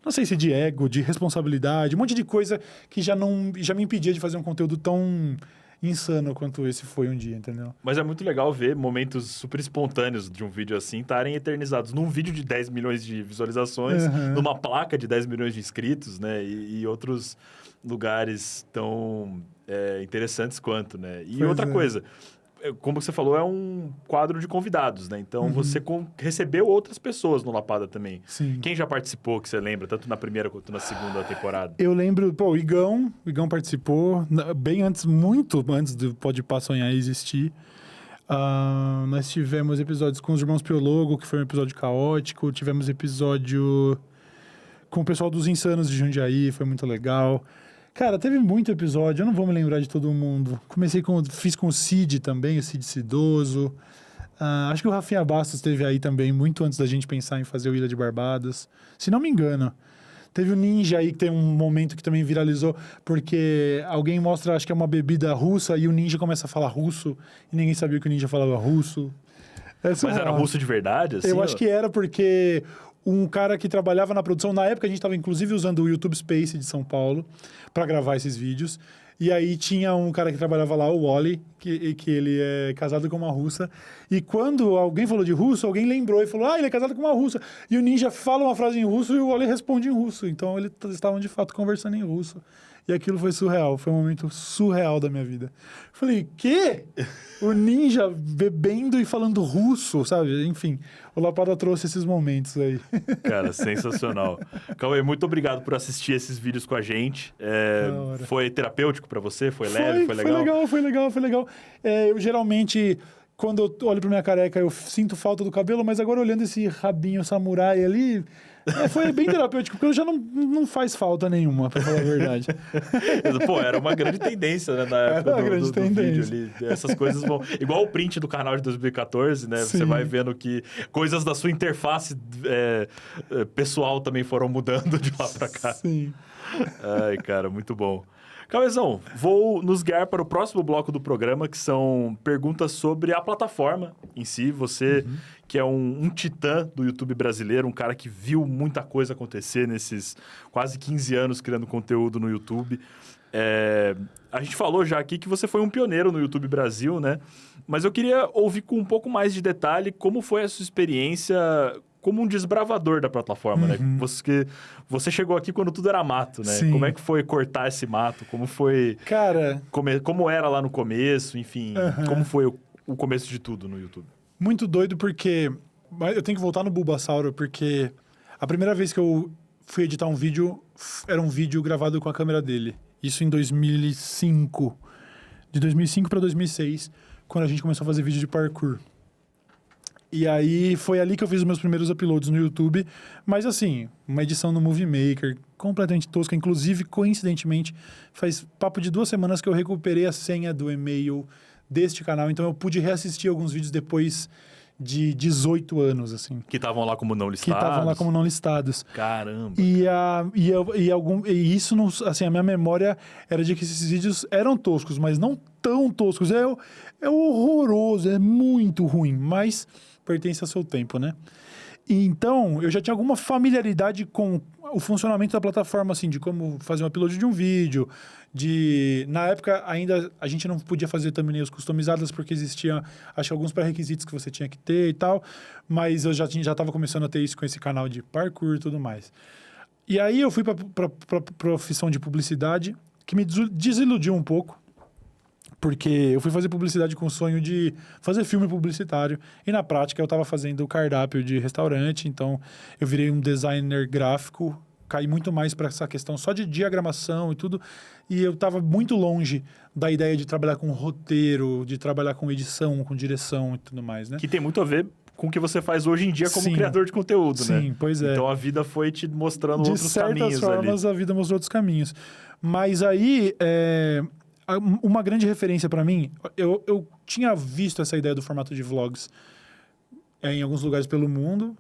não sei se de ego, de responsabilidade, um monte de coisa que já me impedia de fazer um conteúdo tão insano quanto esse foi um dia, entendeu? Mas é muito legal ver momentos super espontâneos de um vídeo assim estarem eternizados num vídeo de 10 milhões de visualizações, numa placa de 10 milhões de inscritos, né? E outros lugares tão interessantes quanto, né? E outra coisa, como você falou, é um quadro de convidados, né? Então, você recebeu outras pessoas no Lapada também. Sim. Quem já participou, que você lembra, tanto na primeira quanto na segunda temporada? Eu lembro, o Igão participou bem antes, muito antes do Podpah Sonhar existir. Nós tivemos episódios com os Irmãos Piologo, que foi um episódio caótico. Tivemos episódio com o pessoal dos Insanos de Jundiaí, foi muito legal. Cara, teve muito episódio, eu não vou me lembrar de todo mundo. Fiz com o Cid também, o Cid Cidoso. Acho que o Rafinha Bastos esteve aí também, muito antes da gente pensar em fazer o Ilha de Barbados. Se não me engano. Teve o Ninja aí, que tem um momento que também viralizou, porque alguém mostra, acho que é uma bebida russa, e o Ninja começa a falar russo, e ninguém sabia que o Ninja falava russo. Mas era russo de verdade, assim? Eu acho que era porque um cara que trabalhava na produção, na época a gente estava inclusive usando o YouTube Space de São Paulo para gravar esses vídeos. E aí tinha um cara que trabalhava lá, o Wally, que ele é casado com uma russa. E quando alguém falou de russo, alguém lembrou e falou, ele é casado com uma russa. E o Ninja fala uma frase em russo e o Wally responde em russo. Então eles estavam de fato conversando em russo. E aquilo foi surreal, foi um momento surreal da minha vida. Falei, quê? O Ninja bebendo e falando russo, sabe? Enfim, o Lapada trouxe esses momentos aí. Cara, sensacional. Cauê, muito obrigado por assistir esses vídeos com a gente. Foi terapêutico pra você? Foi leve? Foi legal? Foi legal. Eu geralmente, quando eu olho pra minha careca, eu sinto falta do cabelo, mas agora olhando esse rabinho samurai ali... foi bem terapêutico, porque já não faz falta nenhuma, pra falar a verdade. Pô, era uma grande tendência, né, na época do vídeo ali. Essas coisas vão... Igual o print do canal de 2014, né? Sim. Você vai vendo que coisas da sua interface pessoal também foram mudando de lá pra cá. Sim. Ai, cara, muito bom. Cauêzão, vou nos guiar para o próximo bloco do programa, que são perguntas sobre a plataforma em si. Você, que é um titã do YouTube brasileiro, um cara que viu muita coisa acontecer nesses quase 15 anos criando conteúdo no YouTube. A gente falou já aqui que você foi um pioneiro no YouTube Brasil, né? Mas eu queria ouvir com um pouco mais de detalhe como foi a sua experiência como um desbravador da plataforma, né? Você chegou aqui quando tudo era mato, né? Sim. Como é que foi cortar esse mato? Como foi... Cara... Como era lá no começo, enfim. Como foi o começo de tudo no YouTube? Muito doido porque... Eu tenho que voltar no Bulbasauro, porque a primeira vez que eu fui editar um vídeo, era um vídeo gravado com a câmera dele. Isso em 2005. De 2005 para 2006, quando a gente começou a fazer vídeo de parkour. E aí, foi ali que eu fiz os meus primeiros uploads no YouTube. Mas assim, uma edição no Movie Maker, completamente tosca. Inclusive, coincidentemente, faz papo de 2 semanas que eu recuperei a senha do e-mail deste canal. Então, eu pude reassistir alguns vídeos depois de 18 anos, assim. Que estavam lá como não listados? Que estavam lá como não listados. Caramba! E isso, não, assim, a minha memória era de que esses vídeos eram toscos, mas não tão toscos. É horroroso, é muito ruim, mas... pertence ao seu tempo, né? E então, eu já tinha alguma familiaridade com o funcionamento da plataforma, assim, de como fazer um upload de um vídeo, Na época, ainda, a gente não podia fazer thumbnails customizadas, porque existia, acho que alguns pré-requisitos que você tinha que ter e tal, mas eu já estava começando a ter isso com esse canal de parkour e tudo mais. E aí, eu fui para profissão de publicidade, que me desiludiu um pouco, porque eu fui fazer publicidade com o sonho de fazer filme publicitário. E na prática eu estava fazendo cardápio de restaurante, então eu virei um designer gráfico, caí muito mais para essa questão só de diagramação e tudo. E eu estava muito longe da ideia de trabalhar com roteiro, de trabalhar com edição, com direção e tudo mais, né? Que tem muito a ver com o que você faz hoje em dia como criador de conteúdo, né? Sim, pois é. Então a vida foi te mostrando outros caminhos ali. De certas formas, a vida mostrou outros caminhos. Mas aí... uma grande referência para mim, eu tinha visto essa ideia do formato de vlogs em alguns lugares pelo mundo,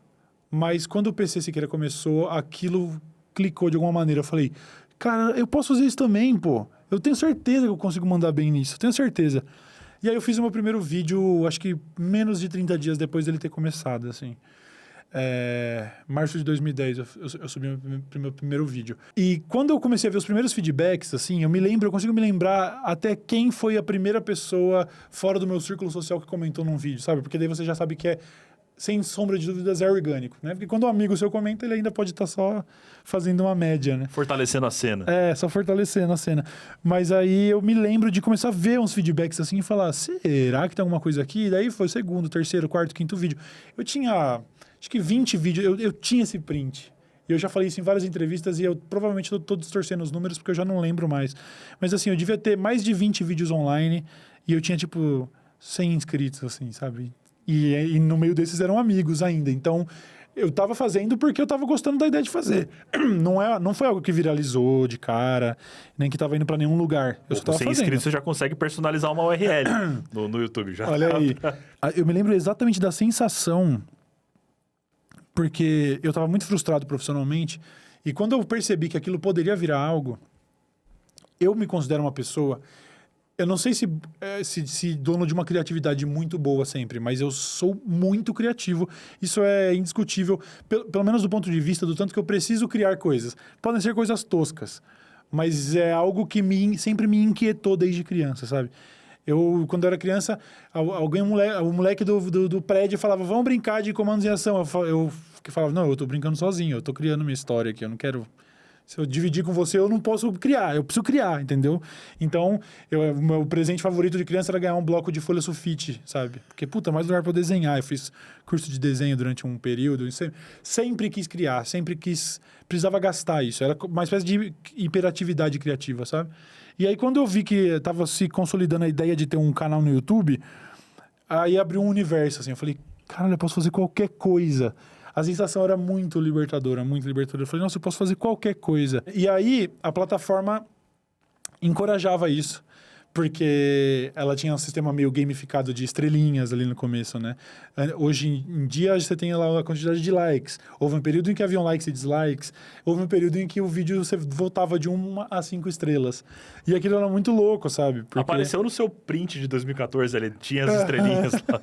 mas quando o PC Siqueira começou, aquilo clicou de alguma maneira. Eu falei, cara, eu posso fazer isso também, pô. Eu tenho certeza que eu consigo mandar bem nisso, tenho certeza. E aí eu fiz o meu primeiro vídeo, acho que menos de 30 dias depois dele ter começado, assim. Março de 2010 eu subi meu primeiro vídeo. E quando eu comecei a ver os primeiros feedbacks, assim, eu consigo me lembrar até quem foi a primeira pessoa fora do meu círculo social que comentou num vídeo, sabe? Porque daí você já sabe que sem sombra de dúvidas, é orgânico, né? Porque quando um amigo seu comenta, ele ainda pode estar só fazendo uma média, né? Fortalecendo a cena. Só fortalecendo a cena. Mas aí eu me lembro de começar a ver uns feedbacks assim e falar, será que tem alguma coisa aqui? E daí foi o segundo, terceiro, quarto, quinto vídeo. Eu tinha... acho que 20 vídeos, eu tinha esse print. E eu já falei isso em várias entrevistas e eu provavelmente estou distorcendo os números porque eu já não lembro mais. Mas assim, eu devia ter mais de 20 vídeos online e eu tinha tipo 100 inscritos, assim, sabe? E no meio desses eram amigos ainda. Então, eu estava fazendo porque eu estava gostando da ideia de fazer. Não foi algo que viralizou de cara, nem que estava indo para nenhum lugar. Eu só estava fazendo. 100 inscritos você já consegue personalizar uma URL no YouTube. Já. Olha aí. Eu me lembro exatamente da sensação... porque eu estava muito frustrado profissionalmente E quando eu percebi que aquilo poderia virar algo, eu me considero uma pessoa... Eu não sei se dono de uma criatividade muito boa sempre, mas eu sou muito criativo. Isso é indiscutível, pelo menos do ponto de vista do tanto que eu preciso criar coisas. Podem ser coisas toscas, mas é algo que sempre me inquietou desde criança, sabe? Quando eu era criança, o moleque do prédio falava, vamos brincar de comandos em ação. Eu falava, não, eu tô brincando sozinho, eu tô criando minha história aqui, eu não quero... Se eu dividir com você, eu não posso criar. Eu preciso criar, entendeu? Então, o meu presente favorito de criança era ganhar um bloco de folha sulfite, sabe? Porque, puta, mais lugar pra eu desenhar. Eu fiz curso de desenho durante um período. E sempre quis criar, precisava gastar isso. Era uma espécie de hiperatividade criativa, sabe? E aí, quando eu vi que estava se consolidando a ideia de ter um canal no YouTube, aí abriu um universo, assim. Eu falei, caralho, eu posso fazer qualquer coisa. A sensação era muito libertadora, muito libertadora. Eu falei, nossa, eu posso fazer qualquer coisa. E aí, a plataforma encorajava isso, porque ela tinha um sistema meio gamificado de estrelinhas ali no começo, né? Hoje em dia, você tem lá a quantidade de likes. Houve um período em que haviam likes e dislikes. Houve um período em que o vídeo você voltava de 1 a 5 estrelas. E aquilo era muito louco, sabe? Porque... Apareceu no seu print de 2014 ali, tinha as estrelinhas lá.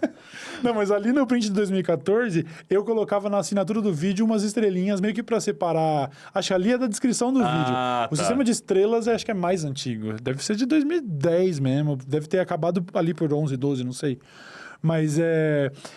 Não, mas ali no print de 2014, eu colocava na assinatura do vídeo umas estrelinhas, meio que pra separar... Acho que ali é da descrição do vídeo. O sistema de estrelas, acho que é mais antigo. Deve ser de 2010 mesmo. Deve ter acabado ali por 11, 12, não sei. Mas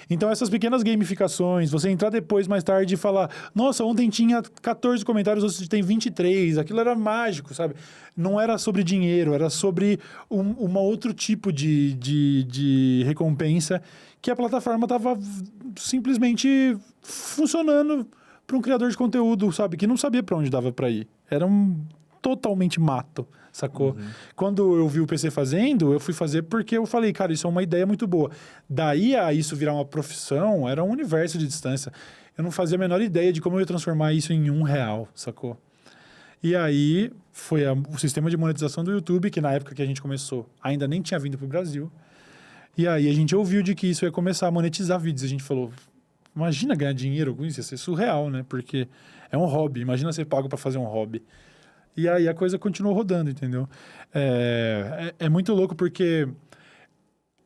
então essas pequenas gamificações, você entrar depois, mais tarde e falar, nossa, ontem tinha 14 comentários, hoje tem 23, aquilo era mágico, sabe? Não era sobre dinheiro, era sobre um outro tipo de recompensa que a plataforma estava simplesmente funcionando para um criador de conteúdo, sabe? Que não sabia para onde dava para ir. Era totalmente mato. Sacou? Uhum. Quando eu vi o PC fazendo, eu fui fazer porque eu falei, cara, isso é uma ideia muito boa. Daí a isso virar uma profissão, era um universo de distância. Eu não fazia a menor ideia de como eu ia transformar isso em R$1, sacou? E aí foi o sistema de monetização do YouTube, que na época que a gente começou, ainda nem tinha vindo pro Brasil. E aí a gente ouviu de que isso ia começar a monetizar vídeos. A gente falou, imagina ganhar dinheiro com isso, ia ser surreal, né? Porque é um hobby, imagina ser pago para fazer um hobby. E aí a coisa continuou rodando, entendeu? É muito louco porque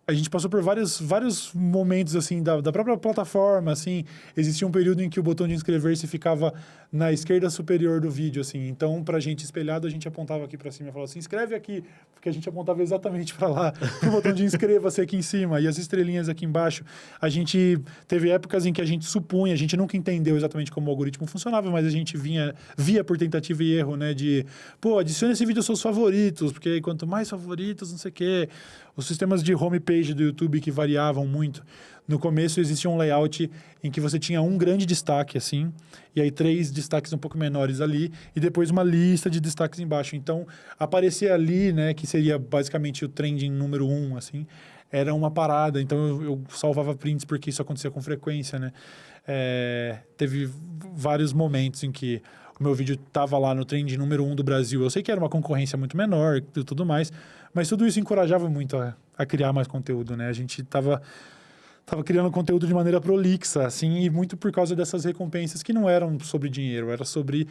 a gente passou por vários momentos, assim, da própria plataforma, assim. Existia um período em que o botão de inscrever-se ficava na esquerda superior do vídeo, assim. Então, pra gente espelhado, a gente apontava aqui pra cima e falava assim, inscreve aqui, porque a gente apontava exatamente pra lá, pro botão de inscreva-se aqui em cima, e as estrelinhas aqui embaixo. A gente teve épocas em que a gente supunha, a gente nunca entendeu exatamente como o algoritmo funcionava, mas a gente via por tentativa e erro, né, de, pô, adicione esse vídeo aos seus favoritos, porque aí quanto mais favoritos, não sei o quê. Os sistemas de homepage do YouTube que variavam muito. No começo existia um layout em que você tinha um grande destaque, assim, e aí 3 destaques um pouco menores ali, e depois uma lista de destaques embaixo. Então, aparecer ali, né, que seria basicamente o trending número 1, assim, era uma parada. Então, eu salvava prints porque isso acontecia com frequência, né? Teve vários momentos em que o meu vídeo estava lá no trend número 1 do Brasil. Eu sei que era uma concorrência muito menor e tudo mais, mas tudo isso encorajava muito a criar mais conteúdo, né? A gente estava criando conteúdo de maneira prolixa, assim, e muito por causa dessas recompensas que não eram sobre dinheiro, era sobre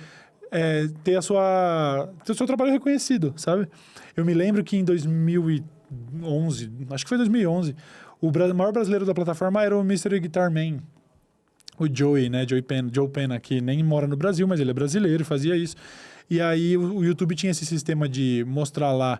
ter o seu trabalho reconhecido, sabe? Eu me lembro que em 2011, acho que foi 2011, o maior brasileiro da plataforma era o Mr. Guitar Man. O Joey, né? Joe Penna, que nem mora no Brasil, mas ele é brasileiro, fazia isso. E aí o YouTube tinha esse sistema de mostrar lá,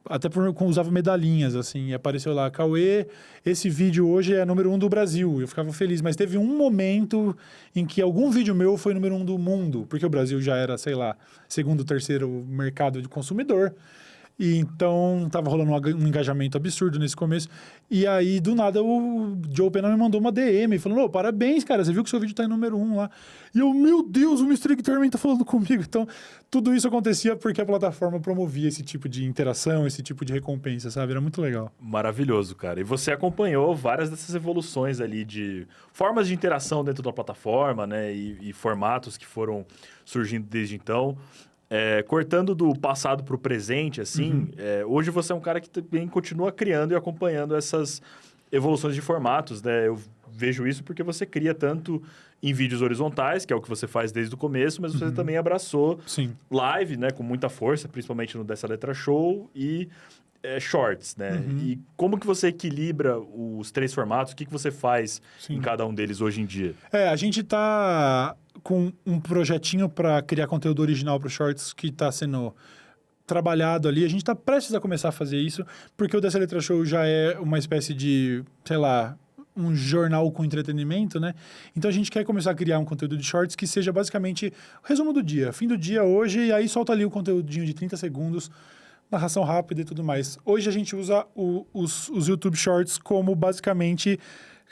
até usava medalhinhas, assim, e apareceu lá, Cauê, esse vídeo hoje é número 1 do Brasil. Eu ficava feliz, mas teve um momento em que algum vídeo meu foi número 1 do mundo, porque o Brasil já era, sei lá, segundo, terceiro mercado de consumidor. E então, tava rolando um engajamento absurdo nesse começo. E aí, do nada, o Joe Penna me mandou uma DM, falando, ô, parabéns, cara, você viu que seu vídeo tá em número 1 lá. E eu, meu Deus, o Mr. Guitarman tá falando comigo. Então, tudo isso acontecia porque a plataforma promovia esse tipo de interação, esse tipo de recompensa, sabe? Era muito legal. Maravilhoso, cara. E você acompanhou várias dessas evoluções ali de formas de interação dentro da plataforma, né? E formatos que foram surgindo desde então. Cortando do passado para o presente, assim, hoje você é um cara que também continua criando e acompanhando essas evoluções de formatos, né? Eu vejo isso porque você cria tanto em vídeos horizontais, que é o que você faz desde o começo, mas você também abraçou Sim. live, né? Com muita força, principalmente no Dessa Letra Show e shorts, né? E como que você equilibra os 3 formatos? O que você faz em cada um deles hoje em dia? A gente tá com um projetinho para criar conteúdo original para os shorts que está sendo trabalhado ali. A gente está prestes a começar a fazer isso, porque o Dessa Letra Show já é uma espécie de, sei lá, um jornal com entretenimento, né? Então a gente quer começar a criar um conteúdo de shorts que seja basicamente o resumo do dia, fim do dia hoje, e aí solta ali o conteúdinho de 30 segundos, narração rápida e tudo mais. Hoje a gente usa os YouTube Shorts como basicamente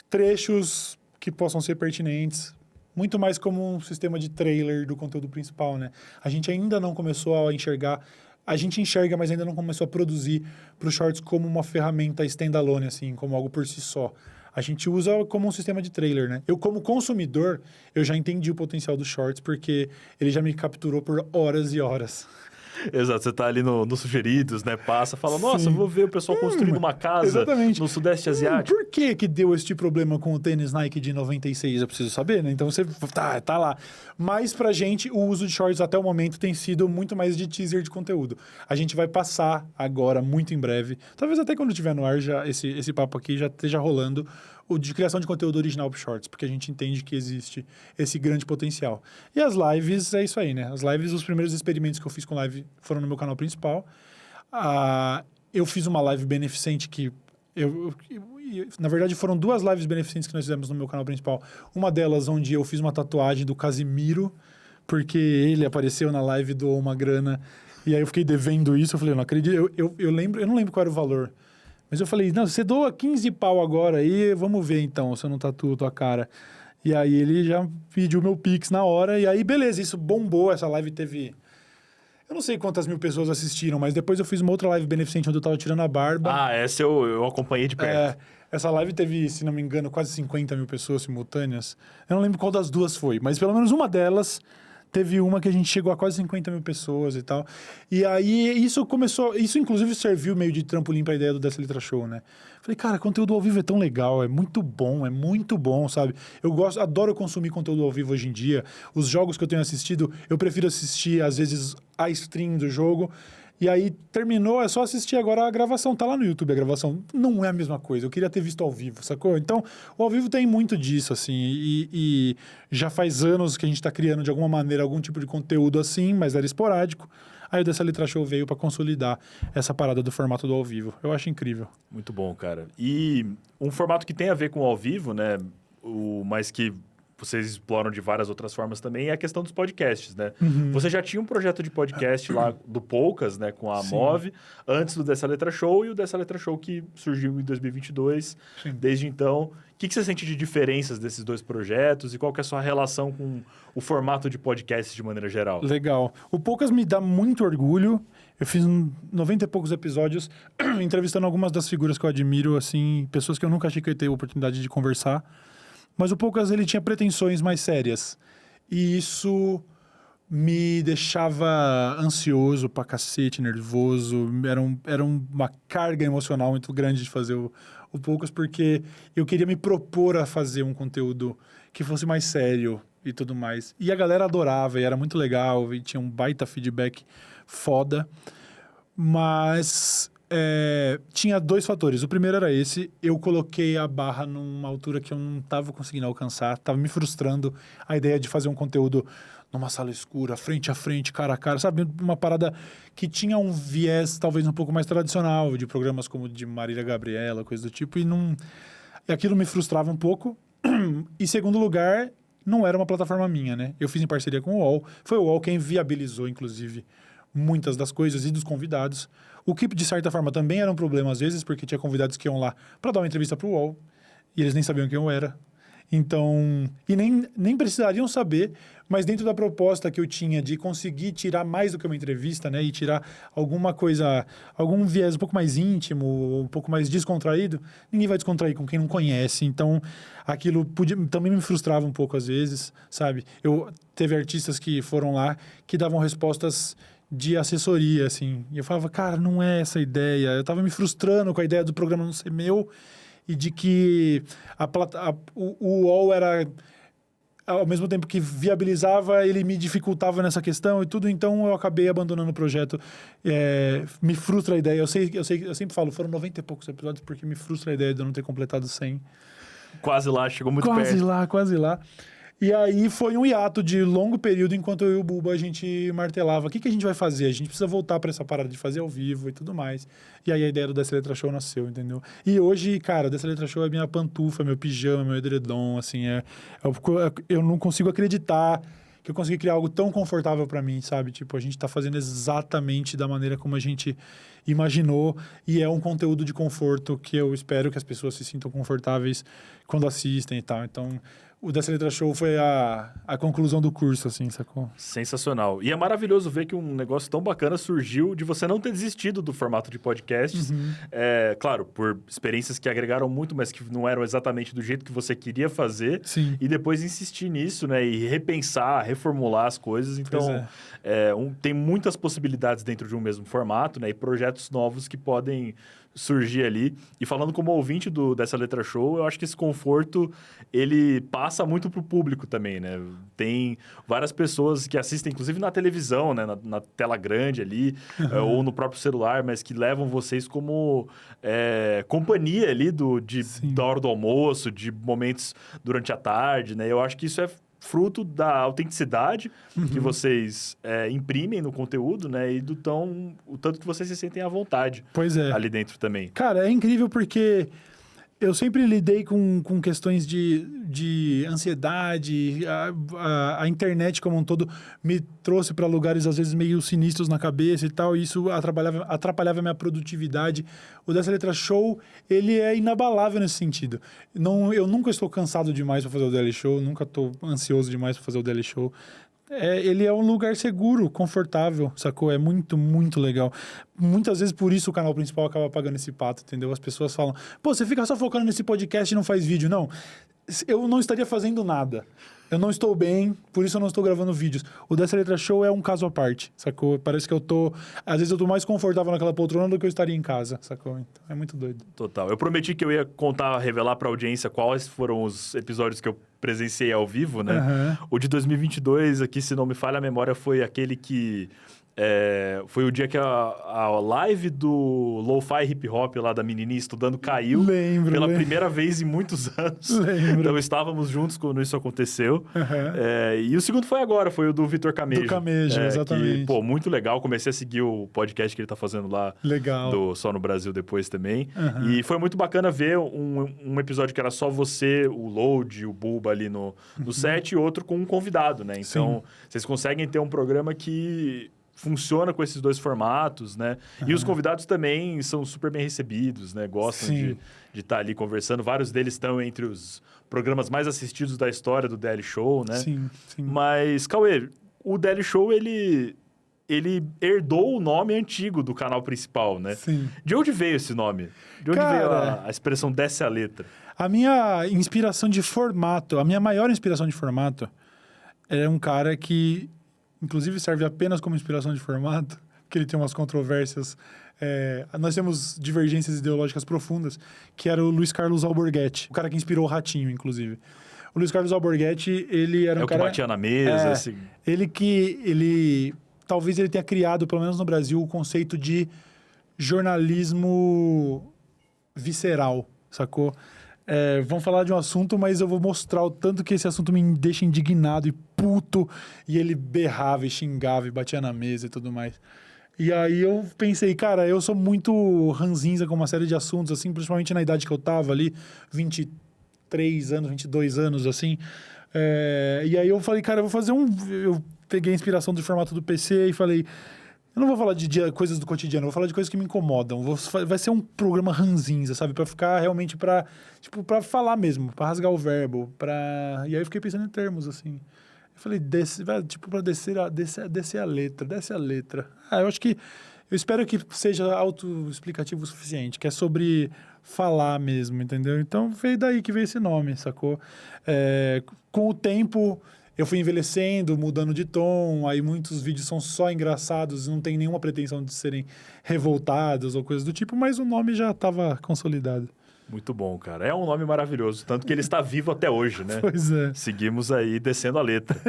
trechos que possam ser pertinentes, muito mais como um sistema de trailer do conteúdo principal, né? A gente ainda não começou a enxergar, a gente enxerga, mas ainda não começou a produzir para os shorts como uma ferramenta standalone, assim, como algo por si só. A gente usa como um sistema de trailer, né? Eu, como consumidor, eu já entendi o potencial dos shorts, porque ele já me capturou por horas e horas. Exato, você tá ali no Sugeridos, né? Passa, fala, nossa, vou ver o pessoal construindo uma casa no Sudeste Asiático. Por que deu este problema com o tênis Nike de 96? Eu preciso saber, né? Então você tá lá. Mas pra gente, o uso de shorts até o momento tem sido muito mais de teaser de conteúdo. A gente vai passar agora, muito em breve, talvez até quando estiver no ar, já, esse papo aqui já esteja rolando, o de criação de conteúdo original para shorts, porque a gente entende que existe esse grande potencial. E as lives, é isso aí, né? As lives, os primeiros experimentos que eu fiz com live foram no meu canal principal. Eu fiz uma live beneficente que... na verdade, foram 2 lives beneficentes que nós fizemos no meu canal principal. Uma delas onde eu fiz uma tatuagem do Casimiro, porque ele apareceu na live, doou uma grana, e aí eu fiquei devendo isso. Eu falei, eu não acredito. Eu não lembro qual era o valor. Mas eu falei, não, você doa 15 pau agora aí, vamos ver então, se eu não tatuo tua cara. E aí ele já pediu meu Pix na hora, e aí beleza, isso bombou, essa live teve... Eu não sei quantas mil pessoas assistiram, mas depois eu fiz uma outra live beneficente onde eu tava tirando a barba. Essa eu acompanhei de perto. Essa live teve, se não me engano, quase 50 mil pessoas simultâneas. Eu não lembro qual das 2 foi, mas pelo menos uma delas... Teve uma que a gente chegou a quase 50 mil pessoas e tal. E aí, isso inclusive serviu meio de trampolim pra ideia do Dessa Letra Show, né? Falei, cara, conteúdo ao vivo é tão legal, é muito bom, sabe? Adoro consumir conteúdo ao vivo hoje em dia. Os jogos que eu tenho assistido, eu prefiro assistir, às vezes, a stream do jogo. E aí, terminou, é só assistir agora a gravação. Tá lá no YouTube a gravação. Não é a mesma coisa. Eu queria ter visto ao vivo, sacou? Então, o ao vivo tem muito disso, assim. E já faz anos que a gente tá criando, de alguma maneira, algum tipo de conteúdo assim, mas era esporádico. Aí o Dessa Letra Show veio para consolidar essa parada do formato do ao vivo. Eu acho incrível. Muito bom, cara. E um formato que tem a ver com o ao vivo, né? Mas que vocês exploram de várias outras formas também, é a questão dos podcasts, né? Você já tinha um projeto de podcast lá do Poucas, né? Com a Move, antes do Dessa Letra Show, e o Dessa Letra Show que surgiu em 2022. Sim. Desde então, o que você sente de diferenças desses 2 projetos e qual que é a sua relação com o formato de podcast de maneira geral? Legal. O Poucas me dá muito orgulho. Eu fiz 90 e poucos episódios entrevistando algumas das figuras que eu admiro, assim, pessoas que eu nunca achei que eu ia ter a oportunidade de conversar. Mas o Poucas, ele tinha pretensões mais sérias. E isso me deixava ansioso pra cacete, nervoso. Era uma carga emocional muito grande de fazer o Poucas, porque eu queria me propor a fazer um conteúdo que fosse mais sério e tudo mais. E a galera adorava, e era muito legal, e tinha um baita feedback foda. Mas... tinha 2 fatores. O primeiro era esse, eu coloquei a barra numa altura que eu não estava conseguindo alcançar, estava me frustrando a ideia de fazer um conteúdo numa sala escura, frente a frente, cara a cara, sabe? Uma parada que tinha um viés talvez um pouco mais tradicional, de programas como de Marília Gabriela, coisa do tipo, e aquilo me frustrava um pouco. E segundo lugar, não era uma plataforma minha, né? Eu fiz em parceria com o UOL, foi o UOL quem viabilizou, inclusive, muitas das coisas e dos convidados. O que, de certa forma, também era um problema às vezes, porque tinha convidados que iam lá para dar uma entrevista para o UOL e eles nem sabiam quem eu era. Então, e nem precisariam saber, mas dentro da proposta que eu tinha de conseguir tirar mais do que uma entrevista, né, e tirar alguma coisa, algum viés um pouco mais íntimo, um pouco mais descontraído, ninguém vai descontrair com quem não conhece. Então, aquilo também me frustrava um pouco às vezes, sabe? Teve artistas que foram lá que davam respostas de assessoria, assim. E eu falava, cara, não é essa a ideia. Eu tava me frustrando com a ideia do programa não ser meu. e de que o UOL era... Ao mesmo tempo que viabilizava, ele me dificultava nessa questão e tudo, então eu acabei abandonando o projeto. Me frustra a ideia. Eu sempre falo, foram 90 e poucos episódios, porque me frustra a ideia de eu não ter completado 100. Quase lá, chegou muito perto. Quase lá. E aí foi um hiato de longo período, enquanto eu e o Buba, a gente martelava. O que a gente vai fazer? A gente precisa voltar para essa parada de fazer ao vivo e tudo mais. E aí a ideia do Dessa Letra Show nasceu, entendeu? E hoje, cara, Dessa Letra Show é minha pantufa, meu pijama, meu edredom, assim, eu não consigo acreditar que eu consegui criar algo tão confortável para mim, sabe? Tipo, a gente tá fazendo exatamente da maneira como a gente imaginou e é um conteúdo de conforto que eu espero que as pessoas se sintam confortáveis quando assistem e tal. Então, o Dessa Letra Show foi a conclusão do curso, assim, sacou? Sensacional. E é maravilhoso ver que um negócio tão bacana surgiu de você não ter desistido do formato de podcasts. Claro, por experiências que agregaram muito, mas que não eram exatamente do jeito que você queria fazer. Sim. E depois insistir nisso, né? E repensar, reformular as coisas. Então, tem muitas possibilidades dentro de um mesmo formato, né? E projetos novos que podem surgir ali. E falando como ouvinte Dessa Letra Show, eu acho que esse conforto, ele passa muito pro público também, né? Tem várias pessoas que assistem, inclusive na televisão, né? Na tela grande ali, ou no próprio celular, mas que levam vocês como companhia ali da hora do almoço, de momentos durante a tarde, né? Eu acho que isso é fruto da autenticidade que vocês imprimem no conteúdo, né? E o tanto que vocês se sentem à vontade ali dentro também. Cara, é incrível porque eu sempre lidei com questões de ansiedade. A internet como um todo me trouxe para lugares, às vezes, meio sinistros na cabeça e tal. E isso atrapalhava a minha produtividade. O Dessa Letra Show, ele é inabalável nesse sentido. Eu nunca estou cansado demais para fazer o Daily Show. Nunca estou ansioso demais para fazer o Daily Show. Ele é um lugar seguro, confortável, sacou? É muito, muito legal. Muitas vezes, por isso, o canal principal acaba pagando esse pato, entendeu? As pessoas falam, pô, você fica só focando nesse podcast e não faz vídeo. Não, eu não estaria fazendo nada. Eu não estou bem, por isso eu não estou gravando vídeos. O Dessa Letra Show é um caso à parte, sacou? Parece que às vezes eu tô mais confortável naquela poltrona do que eu estaria em casa, sacou? Então, é muito doido. Total. Eu prometi que eu ia revelar pra audiência quais foram os episódios que eu presenciei ao vivo, né? O de 2022, aqui, se não me falha a memória, foi aquele que... foi o dia que a live do Lo-Fi Hip Hop lá da menininha estudando caiu. Pela primeira vez em muitos anos. Então estávamos juntos quando isso aconteceu. E o segundo foi agora, foi o do Vitor Camejo. Do Camejo, exatamente. Que, muito legal. Comecei a seguir o podcast que ele tá fazendo lá. Legal. Do Só no Brasil depois também. E foi muito bacana ver um episódio que era só você, o Load, o Buba ali no set e outro com um convidado, né? Então, vocês conseguem ter um programa que funciona com esses dois formatos, né? E os convidados também são super bem recebidos, né? Gostam de estar ali conversando. Vários deles estão entre os programas mais assistidos da história do Daily Show, né? Sim. Mas, Cauê, o Daily Show, ele herdou o nome antigo do canal principal, né? Sim. De onde veio esse nome? De onde veio a expressão Dessa Letra? A minha inspiração de formato, a minha maior inspiração de formato é um cara que... inclusive serve apenas como inspiração de formato, que ele tem umas controvérsias. Nós temos divergências ideológicas profundas, que era o Luiz Carlos Alborguete, o cara que inspirou o Ratinho, inclusive. O Luiz Carlos Alborguete, ele era um cara... que batia na mesa, assim... Talvez ele tenha criado, pelo menos no Brasil, o conceito de jornalismo visceral, sacou? Vamos falar de um assunto, mas eu vou mostrar o tanto que esse assunto me deixa indignado e puto. E ele berrava e xingava e batia na mesa e tudo mais. E aí eu pensei, cara, eu sou muito ranzinza com uma série de assuntos, assim, principalmente na idade que eu tava ali, 23 anos, 22 anos, assim. E aí eu falei, cara, eu vou fazer eu peguei a inspiração do formato do PC e falei... Eu não vou falar de coisas do cotidiano, eu vou falar de coisas que me incomodam. Vai ser um programa ranzinza, sabe? Pra ficar realmente pra falar mesmo, pra rasgar o verbo, E aí eu fiquei pensando em termos, assim. Eu falei, pra descer a letra. Eu acho que... Eu espero que seja autoexplicativo o suficiente, que é sobre falar mesmo, entendeu? Então, veio daí que veio esse nome, sacou? Com o tempo... Eu fui envelhecendo, mudando de tom, aí muitos vídeos são só engraçados, não tem nenhuma pretensão de serem revoltados ou coisas do tipo, mas o nome já estava consolidado. Muito bom, cara. É um nome maravilhoso, tanto que ele está vivo até hoje, né? Pois é. Seguimos aí descendo a letra.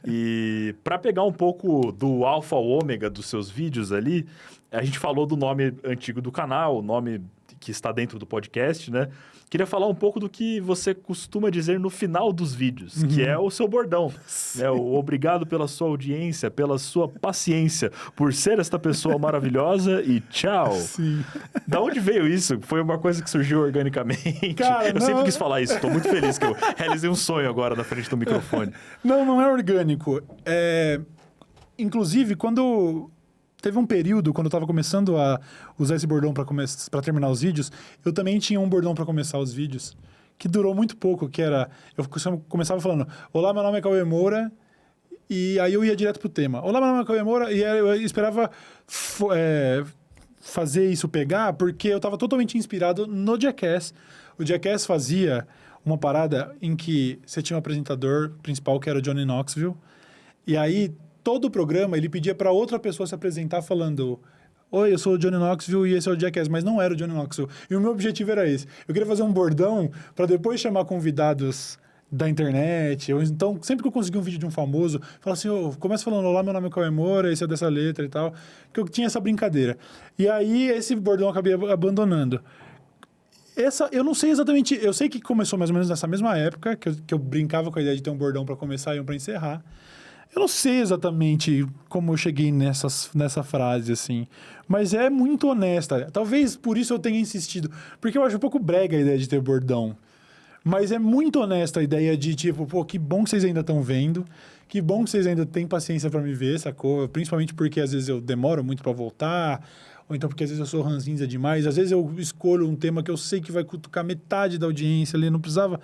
E para pegar um pouco do alfa ao ômega dos seus vídeos ali, a gente falou do nome antigo do canal, o nome que está dentro do podcast, né? Queria falar um pouco do que você costuma dizer no final dos vídeos, que é o seu bordão. Né? O obrigado pela sua audiência, pela sua paciência, por ser esta pessoa maravilhosa e tchau. Sim. Da onde veio isso? Foi uma coisa que surgiu organicamente? Cara, eu sempre quis falar isso, estou muito feliz que eu realizei um sonho agora na frente do microfone. Não é orgânico. Inclusive, quando... Teve um período, quando eu estava começando a usar esse bordão para terminar os vídeos, eu também tinha um bordão para começar os vídeos, que durou muito pouco, que era... Eu começava falando, olá, meu nome é Cauê Moura, e aí eu ia direto pro tema. Olá, meu nome é Cauê Moura, e eu esperava fazer isso pegar, porque eu estava totalmente inspirado no Jackass. O Jackass fazia uma parada em que você tinha um apresentador principal, que era o Johnny Knoxville, e aí... Todo o programa, ele pedia para outra pessoa se apresentar falando... Oi, eu sou o Johnny Knoxville e esse é o Jackass. Mas não era o Johnny Knoxville. E o meu objetivo era esse. Eu queria fazer um bordão para depois chamar convidados da internet. Então, sempre que eu conseguia um vídeo de um famoso, falar assim, começa falando, olá, meu nome é Cauê Moura, esse é dessa letra e tal. Porque eu tinha essa brincadeira. E aí, esse bordão eu acabei abandonando. Eu não sei exatamente... Eu sei que começou mais ou menos nessa mesma época, que eu brincava com a ideia de ter um bordão para começar e um para encerrar. Eu não sei exatamente como eu cheguei nessa frase, assim. Mas é muito honesta. Talvez por isso eu tenha insistido. Porque eu acho um pouco brega a ideia de ter bordão. Mas é muito honesta a ideia de, tipo, pô, que bom que vocês ainda estão vendo. Que bom que vocês ainda têm paciência pra me ver, sacou? Principalmente porque às vezes eu demoro muito pra voltar. Ou então porque às vezes eu sou ranzinza demais. Às vezes eu escolho um tema que eu sei que vai cutucar metade da audiência ali. Não precisava...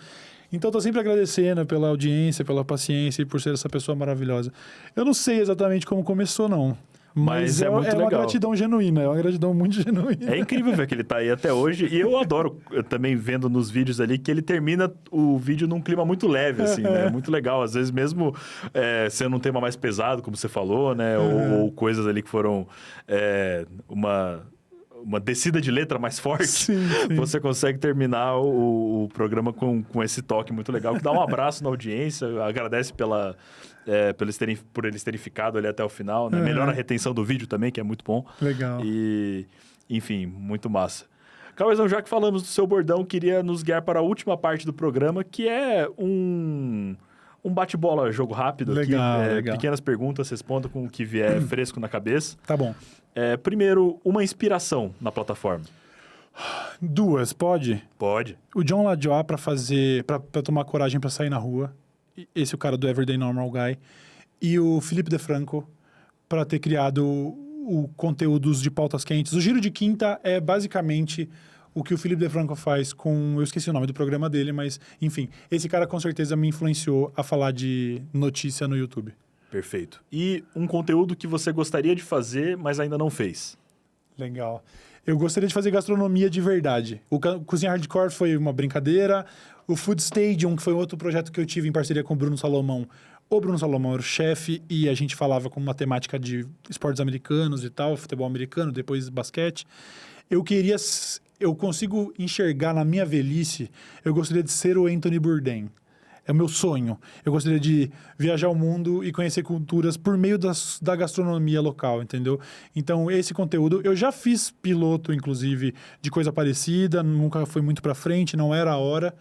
Então, eu tô sempre agradecendo pela audiência, pela paciência e por ser essa pessoa maravilhosa. Eu não sei exatamente como começou, não. Mas é muito legal. Uma gratidão genuína, é uma gratidão muito genuína. É incrível ver que ele tá aí até hoje. E eu adoro também vendo nos vídeos ali que ele termina o vídeo num clima muito leve, assim, né? Muito legal. Às vezes mesmo sendo um tema mais pesado, como você falou, né? Ou coisas ali que foram uma descida de letra mais forte, sim. Você consegue terminar o programa com esse toque muito legal, que dá um abraço na audiência, agradece por eles terem ficado ali até o final, né? Melhora a retenção do vídeo também, que é muito bom. Legal. E, enfim, muito massa. Cauêzão, já que falamos do seu bordão, queria nos guiar para a última parte do programa, que é um bate-bola, jogo rápido. Legal, aqui. legal. Pequenas perguntas, responda com o que vier fresco na cabeça. Tá bom. Primeiro, uma inspiração na plataforma. 2, pode? Pode. O John LaJoie pra tomar coragem pra sair na rua. Esse é o cara do Everyday Normal Guy. E o Felipe DeFranco pra ter criado o conteúdos de pautas quentes. O Giro de Quinta é basicamente o que o Felipe DeFranco faz com... Eu esqueci o nome do programa dele, mas... Enfim, esse cara com certeza me influenciou a falar de notícia no YouTube. Perfeito. E um conteúdo que você gostaria de fazer, mas ainda não fez? Legal. Eu gostaria de fazer gastronomia de verdade. O Cozinha Hardcore foi uma brincadeira. O Food Stadium, que foi outro projeto que eu tive em parceria com o Bruno Salomão. O Bruno Salomão era o chefe e a gente falava com uma temática de esportes americanos e tal, futebol americano, depois basquete. Eu consigo enxergar na minha velhice, eu gostaria de ser o Anthony Bourdain. É o meu sonho. Eu gostaria de viajar o mundo e conhecer culturas por meio da gastronomia local, entendeu? Então, esse conteúdo... Eu já fiz piloto, inclusive, de coisa parecida. Nunca foi muito pra frente, não era a hora.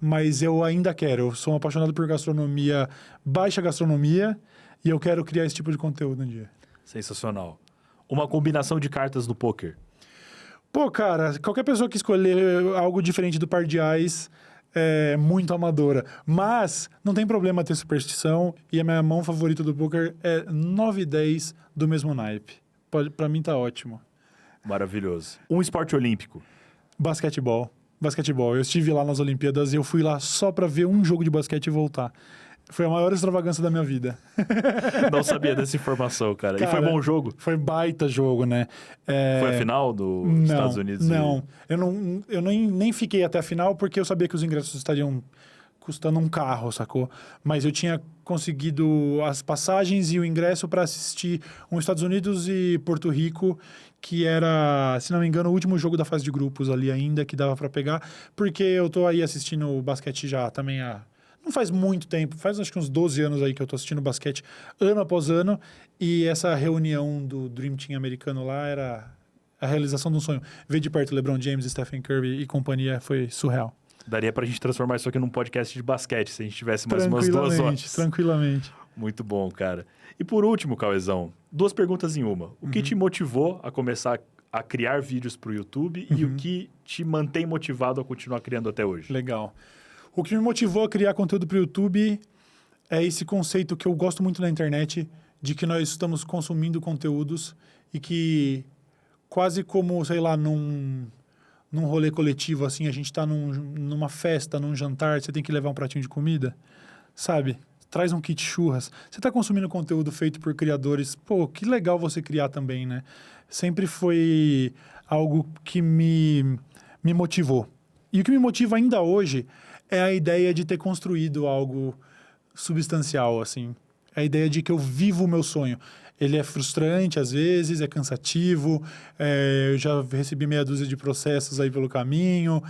Mas eu ainda quero. Eu sou um apaixonado por gastronomia, baixa gastronomia. E eu quero criar esse tipo de conteúdo um dia. Sensacional. Uma combinação de cartas no poker. Pô, cara, qualquer pessoa que escolher algo diferente do par de ás... é muito amadora. Mas não tem problema ter superstição. E a minha mão favorita do poker é 9 e 10 do mesmo naipe. Pra mim tá ótimo. Maravilhoso. Um esporte olímpico. Basquetebol. Eu estive lá nas Olimpíadas e eu fui lá só pra ver um jogo de basquete e voltar. Foi a maior extravagância da minha vida. Não sabia dessa informação, cara. E foi bom o jogo? Foi baita jogo, né? Foi a final dos Estados Unidos? Não. Eu nem fiquei até a final porque eu sabia que os ingressos estariam custando um carro, sacou? Mas eu tinha conseguido as passagens e o ingresso para assistir os Estados Unidos e Porto Rico, que era, se não me engano, o último jogo da fase de grupos ali ainda, que dava para pegar, porque eu tô aí assistindo o basquete já também não faz muito tempo, faz acho que uns 12 anos aí que eu tô assistindo basquete ano após ano, e essa reunião do Dream Team americano lá era a realização de um sonho. Ver de perto LeBron James, Stephen Curry e companhia foi surreal. Daria pra gente transformar isso aqui num podcast de basquete, se a gente tivesse mais umas 2 horas. Tranquilamente. Muito bom, cara. E por último, Cauezão, 2 perguntas em uma. O que te motivou a começar a criar vídeos pro YouTube e o que te mantém motivado a continuar criando até hoje? Legal. O que me motivou a criar conteúdo pro YouTube é esse conceito que eu gosto muito na internet, de que nós estamos consumindo conteúdos e que quase como, sei lá, num rolê coletivo, assim, a gente tá numa festa, num jantar, você tem que levar um pratinho de comida, sabe? Traz um kit churras. Você tá consumindo conteúdo feito por criadores, pô, que legal você criar também, né? Sempre foi algo que me motivou. E o que me motiva ainda hoje é a ideia de ter construído algo substancial, assim. A ideia de que eu vivo o meu sonho. Ele é frustrante às vezes, é cansativo, eu já recebi meia dúzia de processos aí pelo caminho,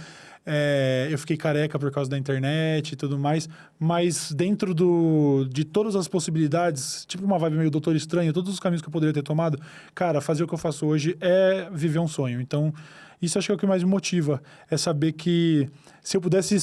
eu fiquei careca por causa da internet e tudo mais, mas dentro de todas as possibilidades, tipo uma vibe meio Doutor Estranho, todos os caminhos que eu poderia ter tomado, cara, fazer o que eu faço hoje é viver um sonho. Então, isso acho que é o que mais me motiva, é saber que se eu pudesse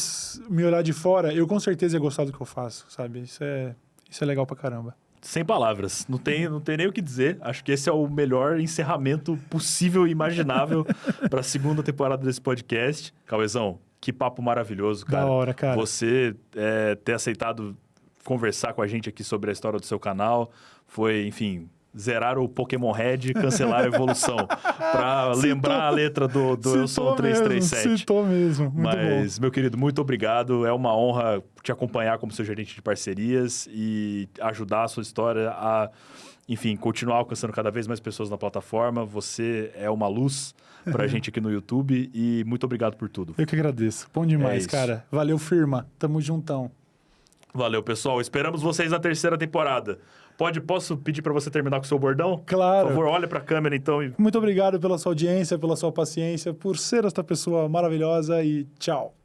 me olhar de fora, eu com certeza ia gostar do que eu faço, sabe? Isso é legal pra caramba. Sem palavras, não tem nem o que dizer. Acho que esse é o melhor encerramento possível e imaginável para a segunda temporada desse podcast. Cauezão, que papo maravilhoso, cara. Da hora, cara. Você ter aceitado conversar com a gente aqui sobre a história do seu canal foi, enfim, zerar o Pokémon Red e cancelar a evolução. Para lembrar a letra do Eu Sou o 337. Citou mesmo, muito Mas, bom. meu querido, muito obrigado. É uma honra te acompanhar como seu gerente de parcerias e ajudar a sua história a, enfim, continuar alcançando cada vez mais pessoas na plataforma. Você é uma luz pra gente aqui no YouTube e muito obrigado por tudo. Eu que agradeço. Bom demais, cara. Valeu, firma. Tamo juntão. Valeu, pessoal. Esperamos vocês na 3ª temporada. Posso pedir para você terminar com o seu bordão? Claro. Por favor, olha para a câmera, então. Muito obrigado pela sua audiência, pela sua paciência, por ser esta pessoa maravilhosa e tchau.